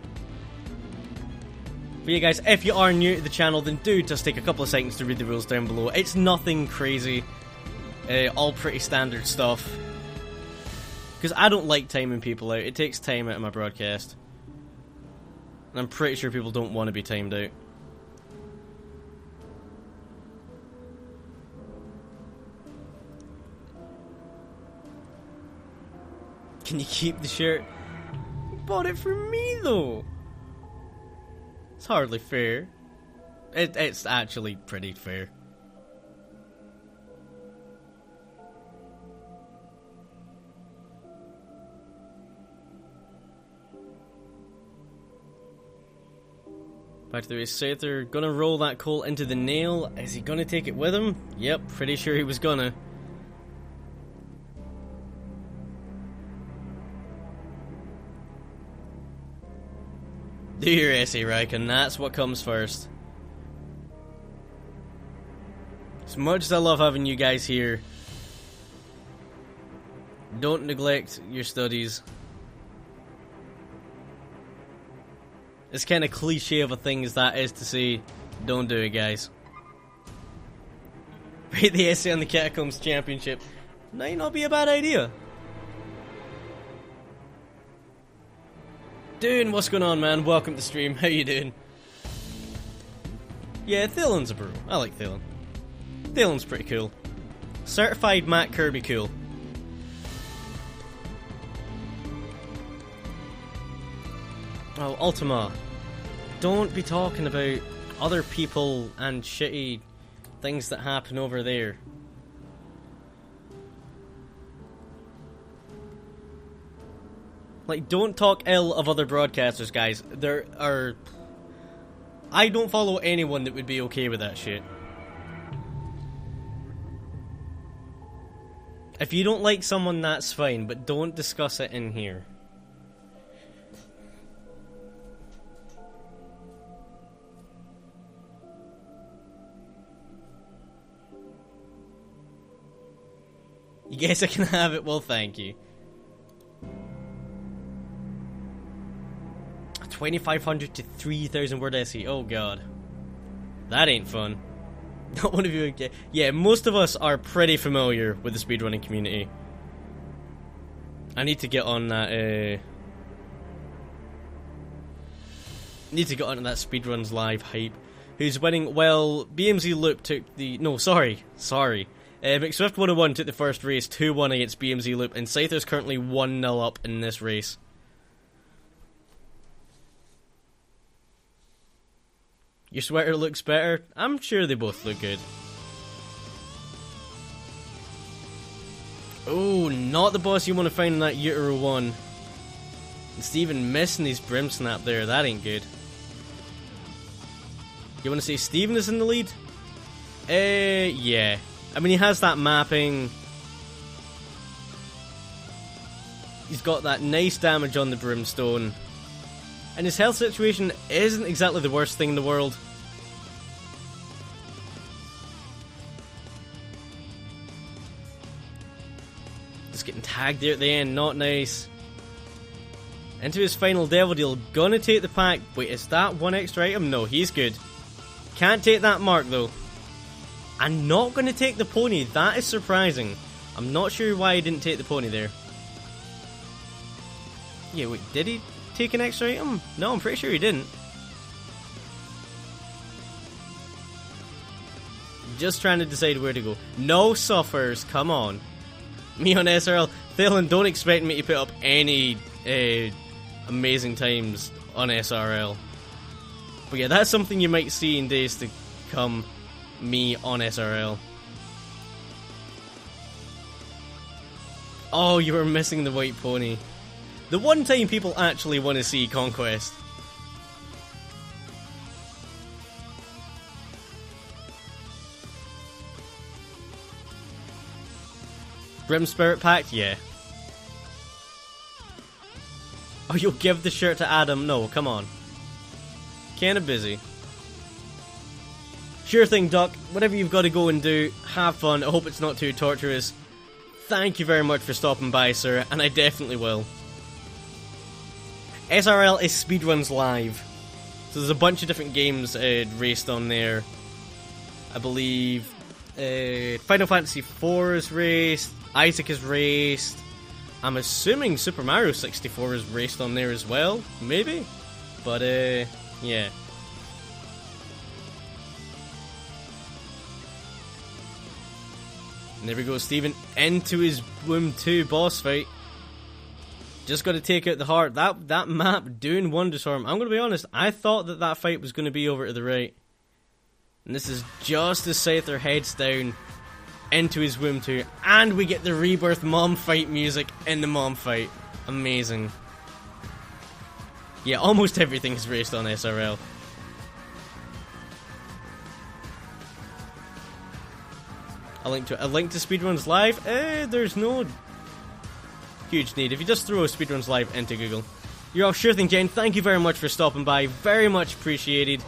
A: But yeah, guys, if you are new to the channel, then do just take a couple of seconds to read the rules down below. It's nothing crazy. All pretty standard stuff. Because I don't like timing people out. It takes time out of my broadcast. And I'm pretty sure people don't want to be timed out. Can you keep the shirt? You bought it for me, though. It's hardly fair. It's actually pretty fair. Back to the race. Scyther gonna roll that coal into the nail. Is he gonna take it with him? Yep, pretty sure he was gonna. Do your essay, Raikkonen. That's what comes first. As much as I love having you guys here, don't neglect your studies. It's kind of cliche of a thing as that is to say, don't do it, guys. Rate the essay on the Catacombs Championship. Might not be a bad idea. Dude, what's going on, man? Welcome to the stream. How you doing? Yeah, Thalen's a bro. I like Thalen. Thalen's pretty cool. Certified Matt Kirby cool. Oh, Ultima. Don't be talking about other people and shitty things that happen over there. Like, don't talk ill of other broadcasters, guys. There are... I don't follow anyone that would be okay with that shit. If you don't like someone, that's fine, but don't discuss it in here. You guys, I can have it? Well, thank you. 2,500 to 3,000 word essay. Oh god. That ain't fun. Not one of you again. Yeah, most of us are pretty familiar with the speedrunning community. I need to get on that, need to get on that Speedruns Live hype. Who's winning? Well, BMZ Loop took the... No, sorry. McSwift101 took the first race, 2-1 against BMZ Loop, and Scyther's currently 1-0 up in this race. Your sweater looks better. I'm sure they both look good. Oh, not the boss you want to find in that Utero 1. And Steven missing his Brim Snap there. That ain't good. You want to say Steven is in the lead? Yeah. I mean, he has that mapping. He's got that nice damage on the Brimstone. And his health situation isn't exactly the worst thing in the world. Just getting tagged there at the end, not nice. Into his final Devil Deal, gonna take the pack. Wait, is that one extra item? No, he's good. Can't take that mark though. And not gonna take the pony, that is surprising. I'm not sure why he didn't take the pony there. Yeah, wait, did he take an extra item? No, I'm pretty sure he didn't. Just trying to decide where to go. No suffers, come on. Me on SRL. Thalen, don't expect me to put up any amazing times on SRL. But yeah, that's something you might see in days to come. Me on SRL. Oh, you were missing the white pony. The one time people actually want to see Conquest. Brim Spirit Pact? Yeah. Oh, you'll give the shirt to Adam? No, come on. Kinda busy. Sure thing, Duck. Whatever you've got to go and do, have fun. I hope it's not too torturous. Thank you very much for stopping by, sir, and I definitely will. SRL is Speedruns Live. So there's a bunch of different games raced on there. I believe Final Fantasy IV is raced, Isaac is raced, I'm assuming Super Mario 64 is raced on there as well, maybe? But, yeah. And there we go, Steven into his Boom 2 boss fight. Just got to take out the heart. That map doing wonders for him. I'm going to be honest, I thought that fight was going to be over to the right. And this is just as Scyther heads down into his Womb 2. And we get the Rebirth Mom fight music in the Mom fight. Amazing. Yeah, almost everything is raced on SRL. A link to Speedruns Live? There's no huge need. If you just throw Speedruns Live into Google. You're all sure thing, Jane. Thank you very much for stopping by. Very much appreciated.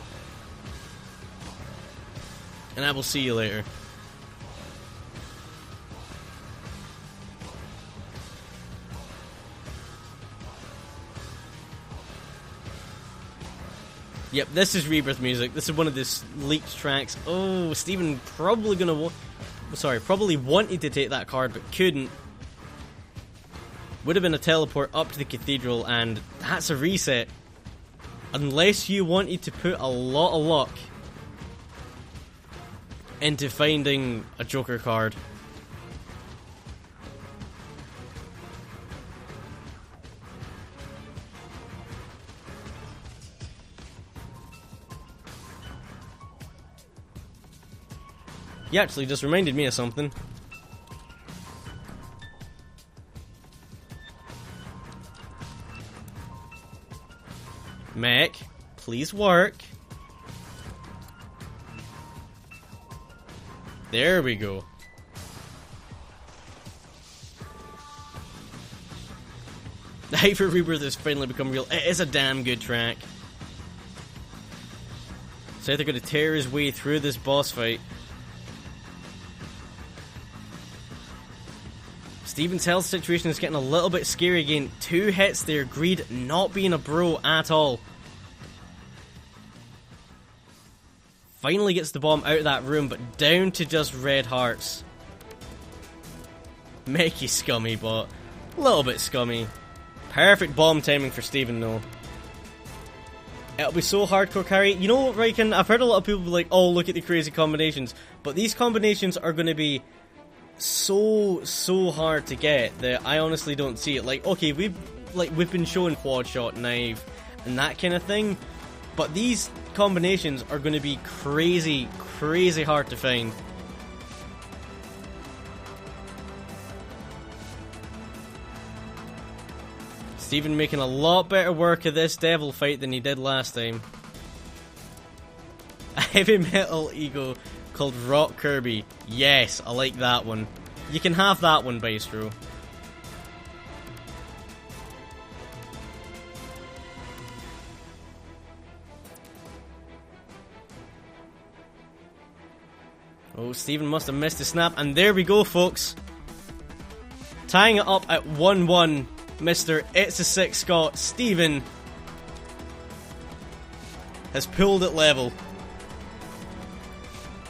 A: And I will see you later. Yep, this is Rebirth music. This is one of the leaked tracks. Oh, Steven probably probably wanted to take that card, but couldn't. Would have been a teleport up to the cathedral, and that's a reset. Unless you wanted to put a lot of luck into finding a Joker card. You actually just reminded me of something. Mech, please work. There we go. The hype for Rebirth has finally become real. It is a damn good track. So they're going to tear his way through this boss fight. Steven's health situation is getting a little bit scary again. 2 hits there. Greed not being a bro at all. Finally gets the bomb out of that room, but down to just red hearts. Makey scummy, but a little bit scummy. Perfect bomb timing for Steven though. It'll be so hardcore carry. You know what, Ryken? I've heard a lot of people be like, oh, look at the crazy combinations. But these combinations are going to be so hard to get that I honestly don't see it. Like, okay, we've been showing quad shot, knife, and that kind of thing, but these combinations are going to be crazy hard to find. Steven making a lot better work of this devil fight than he did last time. A heavy metal ego called Rock Kirby. Yes, I like that one. You can have that one, Bystro. Oh, Steven must have missed the snap, and there we go, folks. Tying it up at 1-1, Mr. Itzasickscot, Steven, has pulled it level.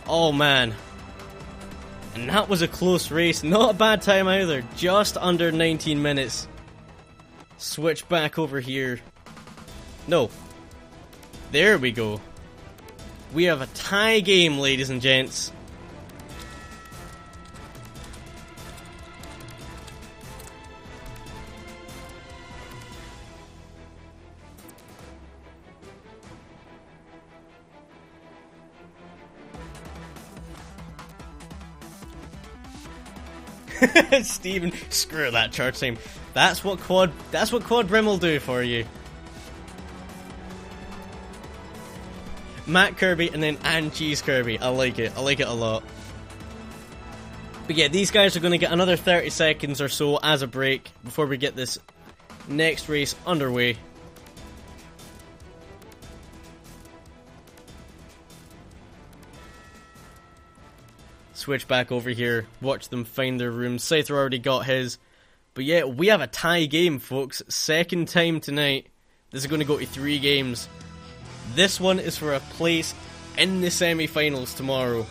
A: Oh man. And that was a close race. Not a bad time either. Just under 19 minutes. Switch back over here. No. There we go. We have a tie game, ladies and gents. Steven, screw that charge time. That's what Quad Brim will do for you. Matt Kirby and then Cheese Kirby. I like it. I like it a lot. But yeah, these guys are going to get another 30 seconds or so as a break before we get this next race underway. Switch back over here, watch them find their rooms. Scyther already got his. But yeah, we have a tie game, folks. Second time tonight. This is going to go to 3 games. This one is for a place in the semi-finals tomorrow.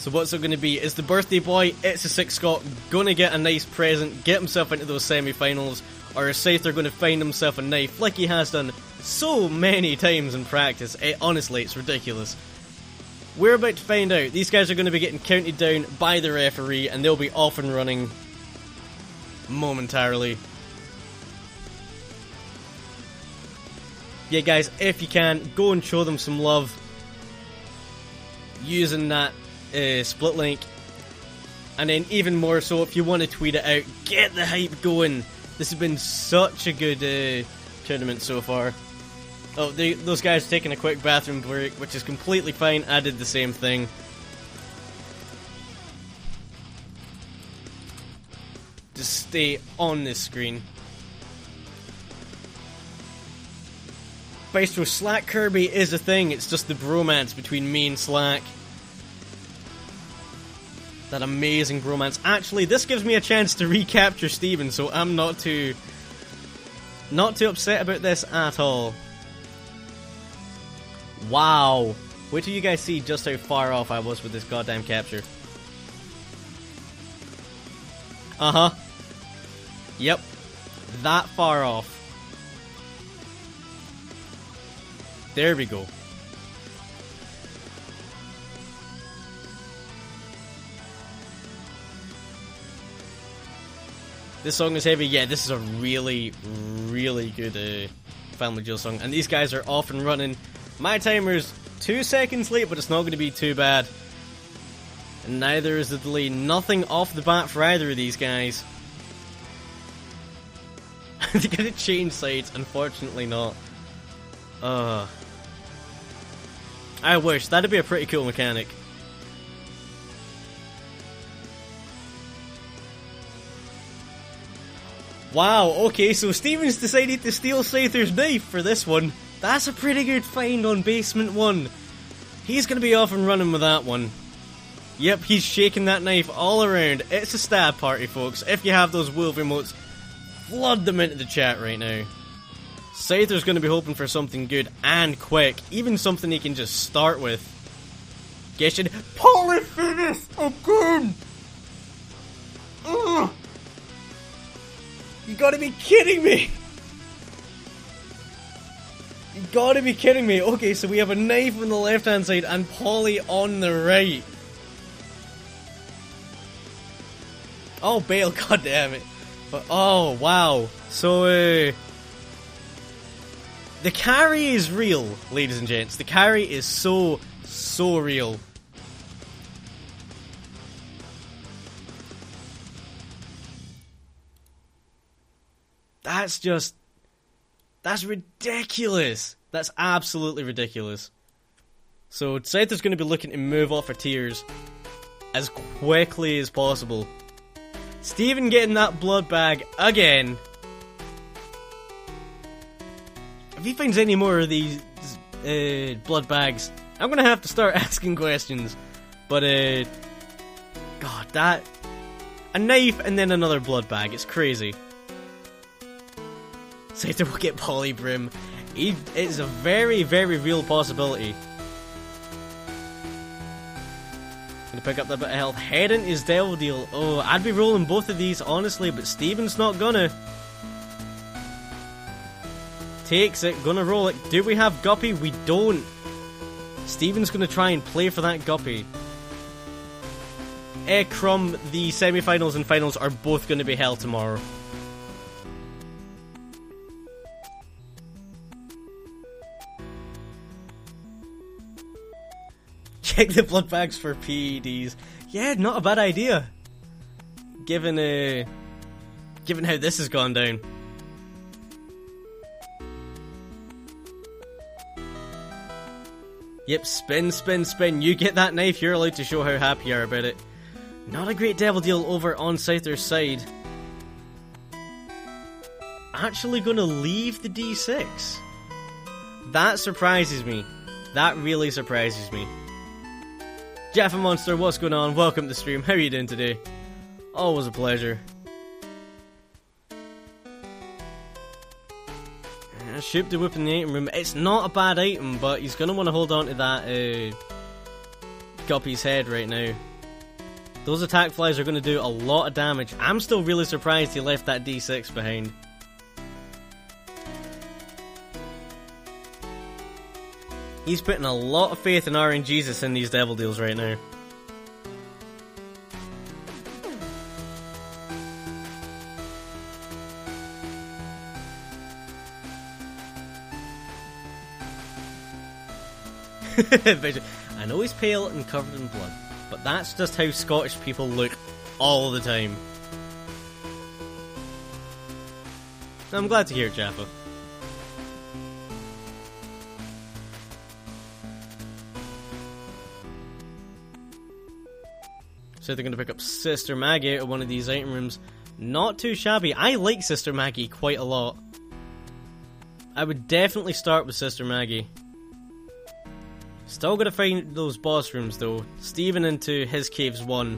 A: So what's it going to be? Is the birthday boy, Itzasickscot, going to get a nice present, get himself into those semi-finals, or is Scyther going to find himself a knife like he has done so many times in practice? Honestly, it's ridiculous. We're about to find out. These guys are going to be getting counted down by the referee, and they'll be off and running momentarily. Yeah, guys, if you can, go and show them some love using that split link. And then even more so, if you want to tweet it out, get the hype going. This has been such a good tournament so far. Oh, those guys are taking a quick bathroom break, which is completely fine. I did the same thing. Just stay on this screen. Bistro Slack Kirby is a thing. It's just the bromance between me and Slack. That amazing bromance. Actually, this gives me a chance to recapture Steven, so I'm not too upset about this at all. Wow. Wait till you guys see just how far off I was with this goddamn capture. Uh-huh. Yep. That far off. There we go. This song is heavy. Yeah, this is a really, really good Family Jewel song. And these guys are off and running. My timer's 2 seconds late, but it's not going to be too bad. And neither is the delay. Nothing off the bat for either of these guys. They're going to change sides. Unfortunately not. I wish. That'd be a pretty cool mechanic. Wow, okay, so Steven's decided to steal Scyther's knife for this one. That's a pretty good find on Basement 1. He's going to be off and running with that one. Yep, he's shaking that knife all around. It's a stab party, folks. If you have those wolf emotes, flood them into the chat right now. Scyther's going to be hoping for something good and quick. Even something he can just start with. Guess you'd... Polyphemus again! Ugh! You gotta be kidding me! You gotta be kidding me! Okay, so we have a knife on the left hand side and Polly on the right. Oh, Bale, goddammit. But, oh, wow. So, the carry is real, ladies and gents. The carry is so real. That's ridiculous. That's absolutely ridiculous. So Scyther's going to be looking to move off her tears as quickly as possible. Steven getting that blood bag again. If he finds any more of these blood bags, I'm going to have to start asking questions. But, God, that... A knife and then another blood bag. It's crazy. Scyther will get Polybrim. It's a very, very real possibility. Gonna pick up that bit of health. Head into his Devil Deal. Oh, I'd be rolling both of these, honestly, but Steven's not gonna. Takes it, gonna roll it. Do we have Guppy? We don't. Steven's gonna try and play for that Guppy. Crumb, the semi-finals and finals are both gonna be held tomorrow. Check the blood bags for PEDs. Yeah, not a bad idea. Given how this has gone down. Yep, spin, spin, spin. You get that knife, you're allowed to show how happy you are about it. Not a great Devil Deal over on Scyther's side. Actually gonna leave the D6. That surprises me. That really surprises me. Jaffa Monster, what's going on? Welcome to the stream. How are you doing today? Always a pleasure. Shoop the whip in the item room. It's not a bad item, but he's going to want to hold on to that Guppy's head right now. Those attack flies are going to do a lot of damage. I'm still really surprised he left that D6 behind. He's putting a lot of faith in RNGesus in these Devil Deals right now. I know he's pale and covered in blood, but that's just how Scottish people look all the time. I'm glad to hear it, Jaffa. So they're going to pick up Sister Maggie out of one of these item rooms. Not too shabby. I like Sister Maggie quite a lot. I would definitely start with Sister Maggie. Still gotta find those boss rooms though. Steven into his caves 1.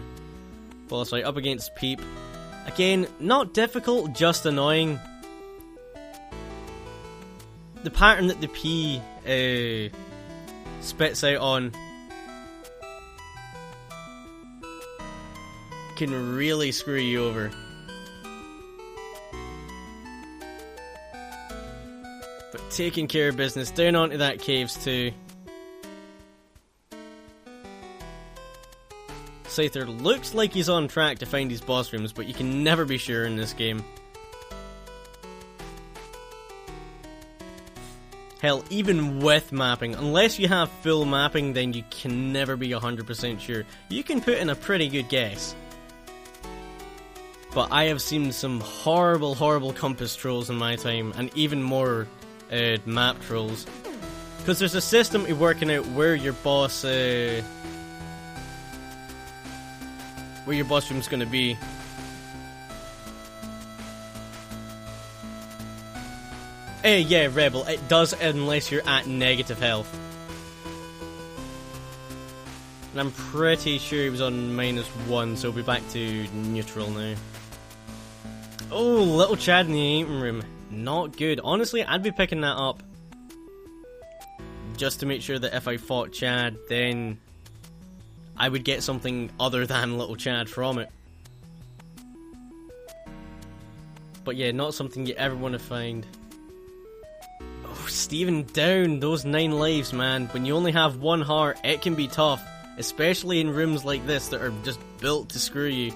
A: Boss fight up against Peep. Again, not difficult, just annoying. The pattern that the P spits out on can really screw you over. But taking care of business, down onto that caves too. Scyther looks like he's on track to find these boss rooms, but you can never be sure in this game. Hell, even with mapping, unless you have full mapping, then you can never be 100% sure. You can put in a pretty good guess. But I have seen some horrible, horrible compass trolls in my time, and even more map trolls. Because there's a system to working out where your boss room's gonna be. Yeah, Rebel, it does unless you're at negative health. And I'm pretty sure he was on -1, so we'll be back to neutral now. Oh, little Chad in the item room. Not good. Honestly, I'd be picking that up. Just to make sure that if I fought Chad, then I would get something other than little Chad from it. But yeah, not something you ever want to find. Oh, Steven down. Those 9 lives, man. When you only have 1 heart, it can be tough. Especially in rooms like this that are just built to screw you.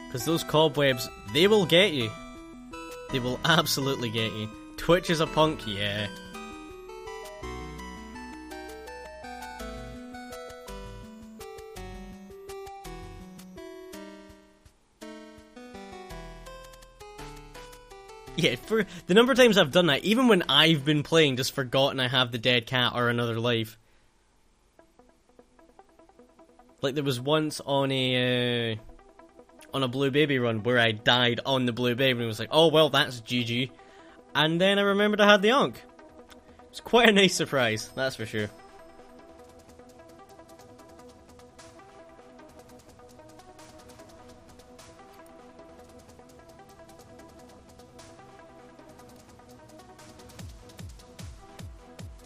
A: Because those cobwebs, they will get you. They will absolutely get you. Twitch is a punk, yeah. Yeah, for the number of times I've done that, even when I've been playing, just forgotten I have the dead cat or another life. Like there was once on a blue baby run where I died on the blue baby and it was like, oh well, that's GG. And then I remembered I had the Ankh. It's quite a nice surprise, that's for sure.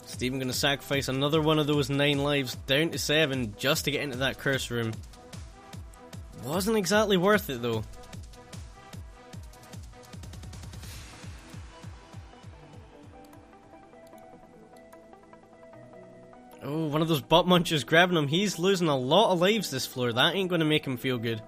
A: Steven gonna sacrifice another one of those 9 lives down to 7 just to get into that curse room. Wasn't exactly worth it though. Oh, one of those butt munchers grabbing him. He's losing a lot of lives this floor. That ain't gonna make him feel good.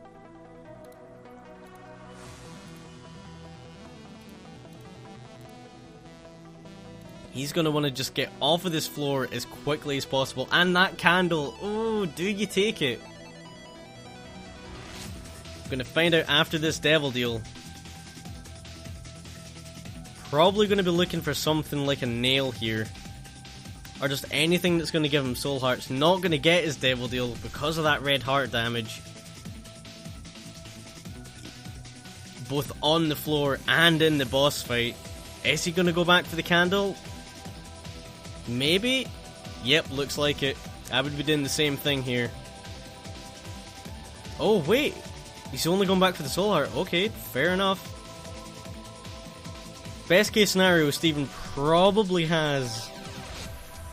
A: He's going to want to just get off of this floor as quickly as possible. And that candle, oh, do you take it? I'm going to find out after this devil deal. Probably going to be looking for something like a nail here. Or just anything that's going to give him soul hearts. Not going to get his devil deal because of that red heart damage. Both on the floor and in the boss fight. Is he going to go back for the candle? Maybe? Yep, looks like it. I would be doing the same thing here. Oh, wait. He's only going back for the soul heart. Okay, fair enough. Best case scenario, Steven probably has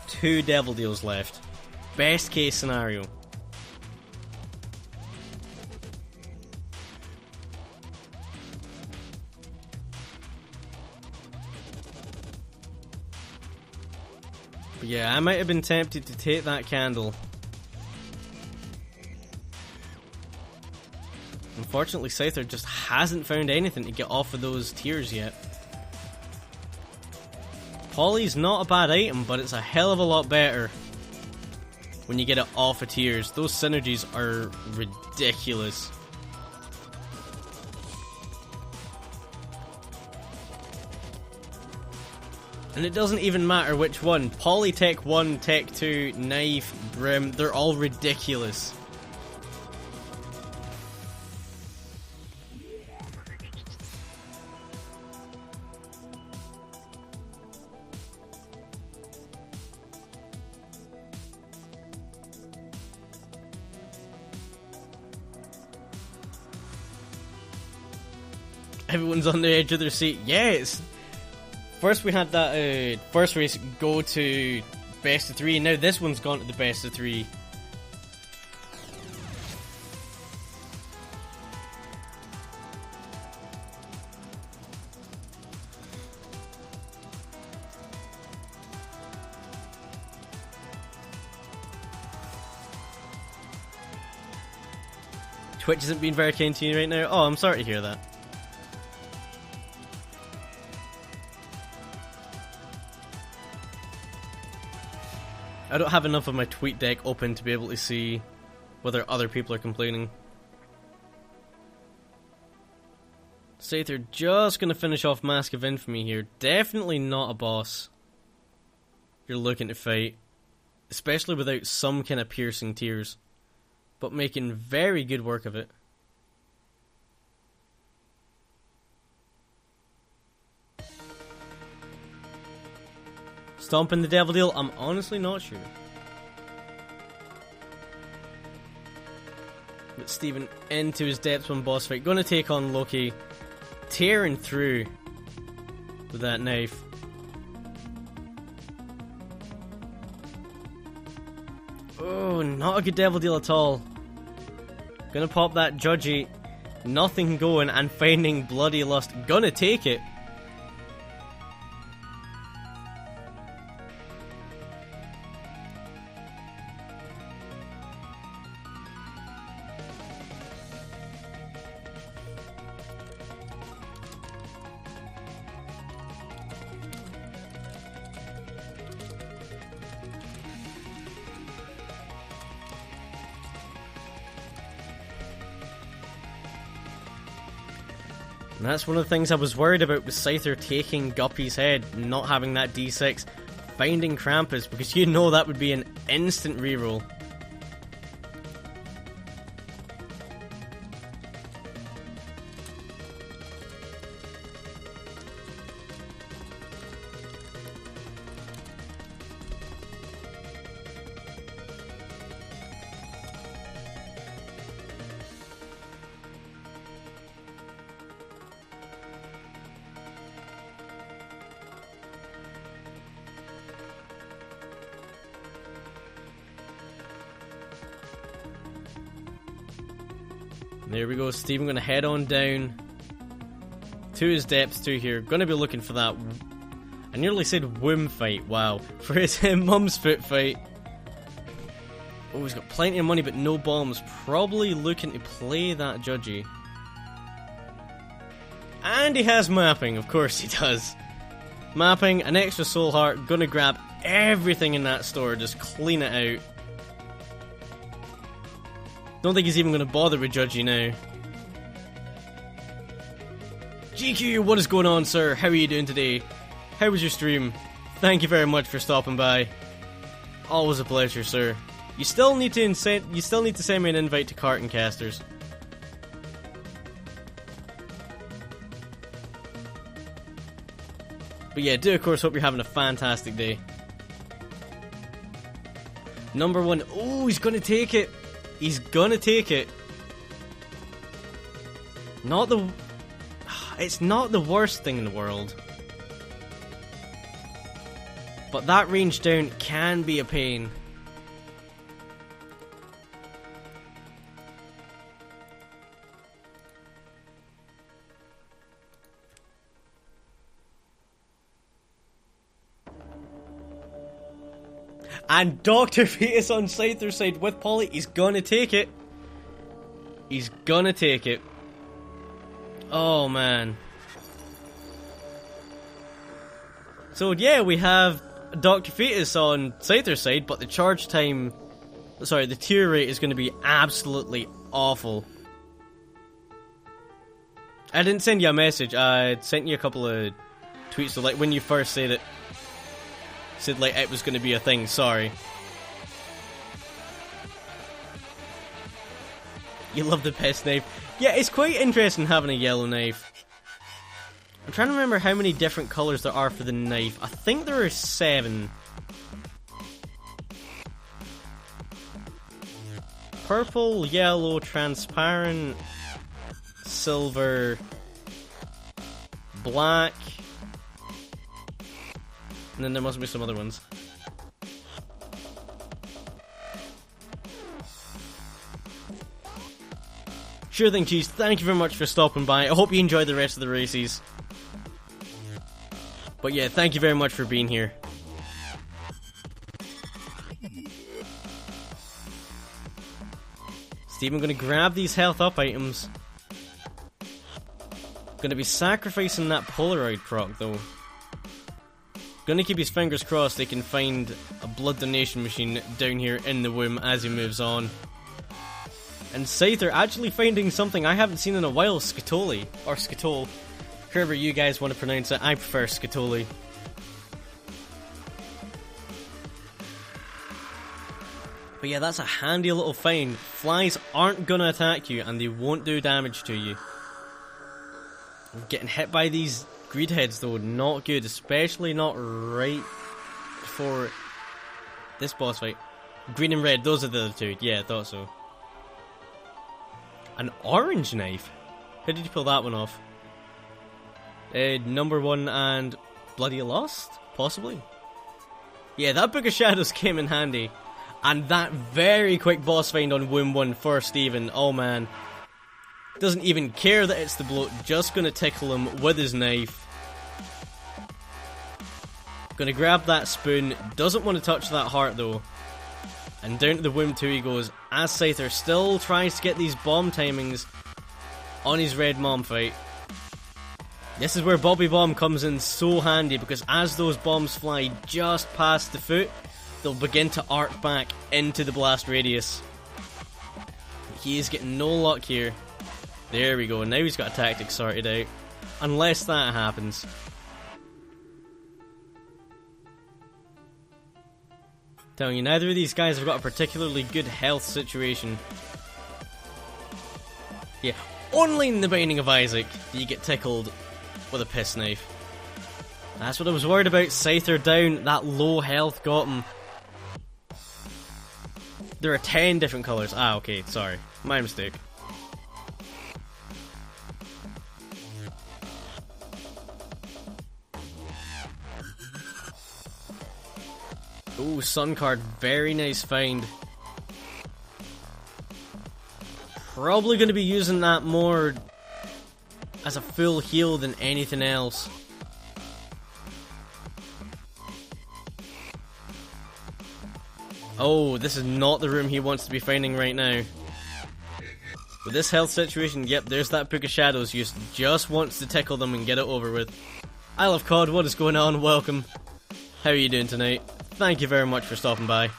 A: 2 devil deals left. best case scenario. But yeah, I might have been tempted to take that candle. Unfortunately, Scyther just hasn't found anything to get off of those tears yet. Poly's not a bad item, but it's a hell of a lot better when you get it off of tears. Those synergies are ridiculous. And it doesn't even matter which one. Poly Tech 1, Tech 2, Knife, Brim, they're all ridiculous. Everyone's on the edge of their seat. Yes! First we had that first race go to best of 3, and now this one's gone to the best of 3. Twitch isn't being very kind to you right now. Oh, I'm sorry to hear that. I don't have enough of my tweet deck open to be able to see whether other people are complaining. Scyther just gonna finish off Mask of Infamy here. Definitely not a boss you're looking to fight, especially without some kind of piercing tears, but making very good work of it. Stomping the Devil Deal? I'm honestly not sure. But Steven into his Depths 1 boss fight. Gonna take on Loki. Tearing through with that knife. Oh, not a good Devil Deal at all. Gonna pop that Judgy. Nothing going and finding Bloody Lust. Gonna take it. And that's one of the things I was worried about with Scyther taking Guppy's head, not having that D6, finding Krampus, because you know that would be an instant reroll. There we go, Steven gonna head on down to his Depths 2 here. Gonna be looking for that, I nearly said womb fight, wow. For his mum's foot fight. Oh, he's got plenty of money but no bombs. Probably looking to play that Judgy. And he has mapping, of course he does. Mapping, an extra soul heart, gonna grab everything in that store, just clean it out. Don't think he's even going to bother with Judgy now. GQ, what is going on, sir? How are you doing today? How was your stream? Thank you very much for stopping by. Always a pleasure, sir. You still need to send me an invite to Carton Casters. But yeah, do of course hope you're having a fantastic day. Number 1. Oh, he's going to take it. He's gonna take it. It's not the worst thing in the world. But that range down can be a pain. And Dr. Fetus on Scyther's side with Polly. He's gonna take it. He's gonna take it. Oh, man. So, yeah, we have Dr. Fetus on Scyther's side, but the charge time... Sorry, the tier rate is going to be absolutely awful. I didn't send you a message. I sent you a couple of tweets. So, like, when you first said it, said, like, it was going to be a thing. Sorry. You love the pest knife. Yeah, it's quite interesting having a yellow knife. I'm trying to remember how many different colours there are for the knife. I think there are 7. Purple, yellow, transparent, silver, black, and then there must be some other ones. Sure thing, Cheese. Thank you very much for stopping by. I hope you enjoyed the rest of the races. But yeah, thank you very much for being here. Steven gonna grab these health up items. Gonna be sacrificing that Polaroid proc though. Gonna keep his fingers crossed they can find a blood donation machine down here in the womb as he moves on. And Scyther actually finding something I haven't seen in a while, Scatoli. Or Scatole. However you guys want to pronounce it, I prefer Scatoli. But yeah, that's a handy little find. Flies aren't gonna attack you and they won't do damage to you. Getting hit by these greed heads though, not good. Especially not right before this boss fight. Green and red, those are the other two. Yeah, I thought so. An orange knife? How did you pull that one off? Number 1 and Bloody Lost? Possibly? Yeah, that Book of Shadows came in handy. And that very quick boss find on Womb 1 for Steven. Oh man. Doesn't even care that it's the bloat, just gonna tickle him with his knife. Gonna grab that spoon, doesn't want to touch that heart though. And down to the Womb 2 he goes, as Scyther still tries to get these bomb timings on his Red Mom fight. This is where Bobby Bomb comes in so handy, because as those bombs fly just past the foot, they'll begin to arc back into the blast radius. He is getting no luck here. There we go, now he's got a tactic sorted out. Unless that happens. Telling you, neither of these guys have got a particularly good health situation. Yeah, only in the Binding of Isaac do you get tickled with a piss knife. That's what I was worried about. Scyther down, that low health got him. There are 10 different colours. Ah, okay, sorry. My mistake. Ooh, Sun card, very nice find. Probably going to be using that more as a full heal than anything else. Oh, this is not the room he wants to be finding right now. With this health situation, yep, there's that Book of Shadows. Just wants to tickle them and get it over with. I love COD, what is going on? Welcome. How are you doing tonight? Thank you very much for stopping by.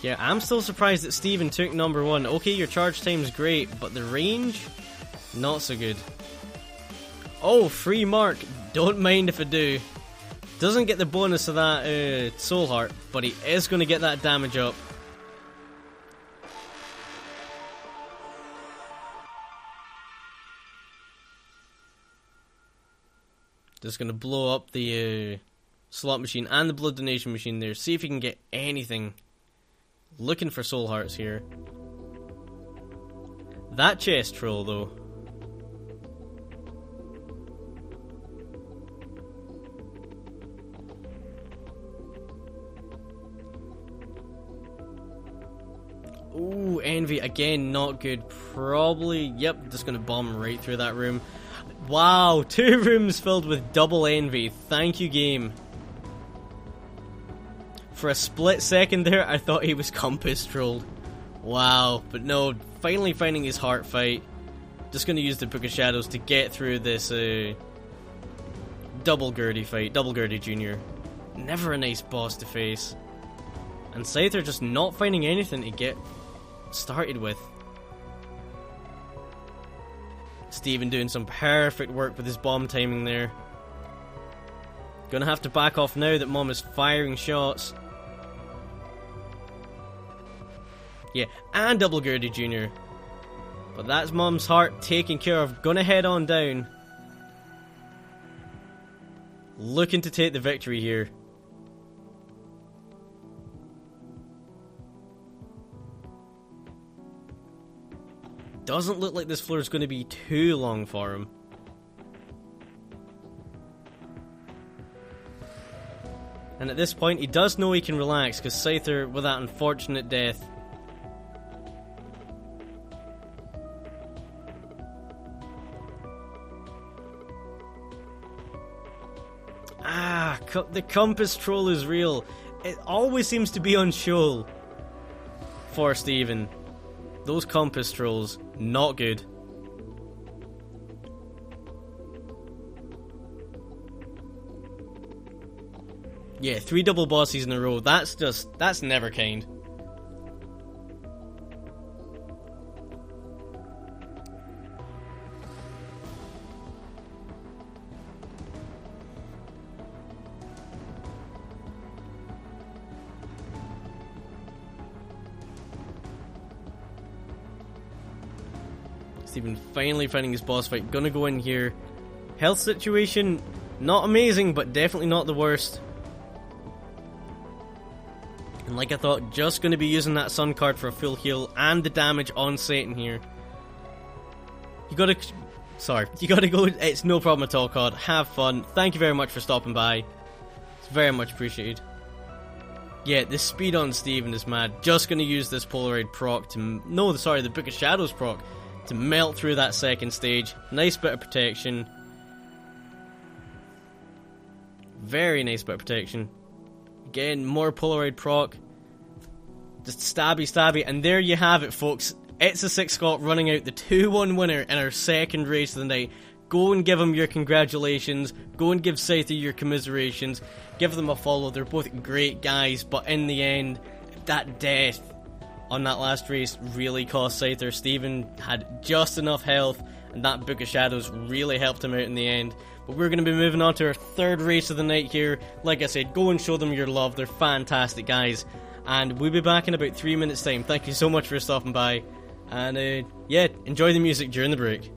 A: Yeah, I'm still surprised that Steven took number 1. Okay, your charge time's great, but the range? Not so good. Oh, free mark. Don't mind if I do. Doesn't get the bonus of that soul heart, but he is going to get that damage up. Just going to blow up the slot machine and the blood donation machine there. See if he can get anything. Looking for soul hearts here. That chest troll though. Ooh, Envy again, not good. Probably, yep, just gonna bomb right through that room. Wow, 2 rooms filled with double envy. Thank you, game. For a split second there, I thought he was compass trolled. Wow, but no, finally finding his heart fight. Just gonna use the Book of Shadows to get through this double Gurdy fight, double Gurdy Jr. Never a nice boss to face. And Scyther just not finding anything to get started with. Steven doing some perfect work with his bomb timing there. Gonna have to back off now that Mom is firing shots. Yeah, and double Gurdy Jr. But that's Mom's heart taken care of. Gonna head on down. Looking to take the victory here. Doesn't look like this floor is going to be too long for him. And at this point, he does know he can relax, because Scyther, with that unfortunate death... the compass troll is real. It always seems to be on show for Steven. Those compass trolls, not good. Yeah, 3 double bosses in a row, that's never kind. Steven finally finding his boss fight. Gonna go in here. Health situation, not amazing, but definitely not the worst. And like I thought, just gonna be using that sun card for a full heal and the damage on Satan here. You gotta go. It's no problem at all, COD. Have fun. Thank you very much for stopping by. It's very much appreciated. Yeah, the speed on Steven is mad. Just gonna use this Polaroid proc to... the Book of Shadows proc to melt through that second stage. Nice bit of protection. Very nice bit of protection. Again, more Polaroid proc. Just stabby, and there you have it, folks. Itzasickscot running out the 2-1 winner in our second race of the night. Go and give him your congratulations. Go and give Scyther your commiserations. Give them a follow. They're both great guys, but in the end, that death on that last race really cost Scyther. Steven had just enough health, and that Book of Shadows really helped him out in the end. But we're going to be moving on to our third race of the night here. Like I said, go and show them your love. They're fantastic guys. And we'll be back in about 3 minutes time. Thank you so much for stopping by. And yeah, enjoy the music during the break.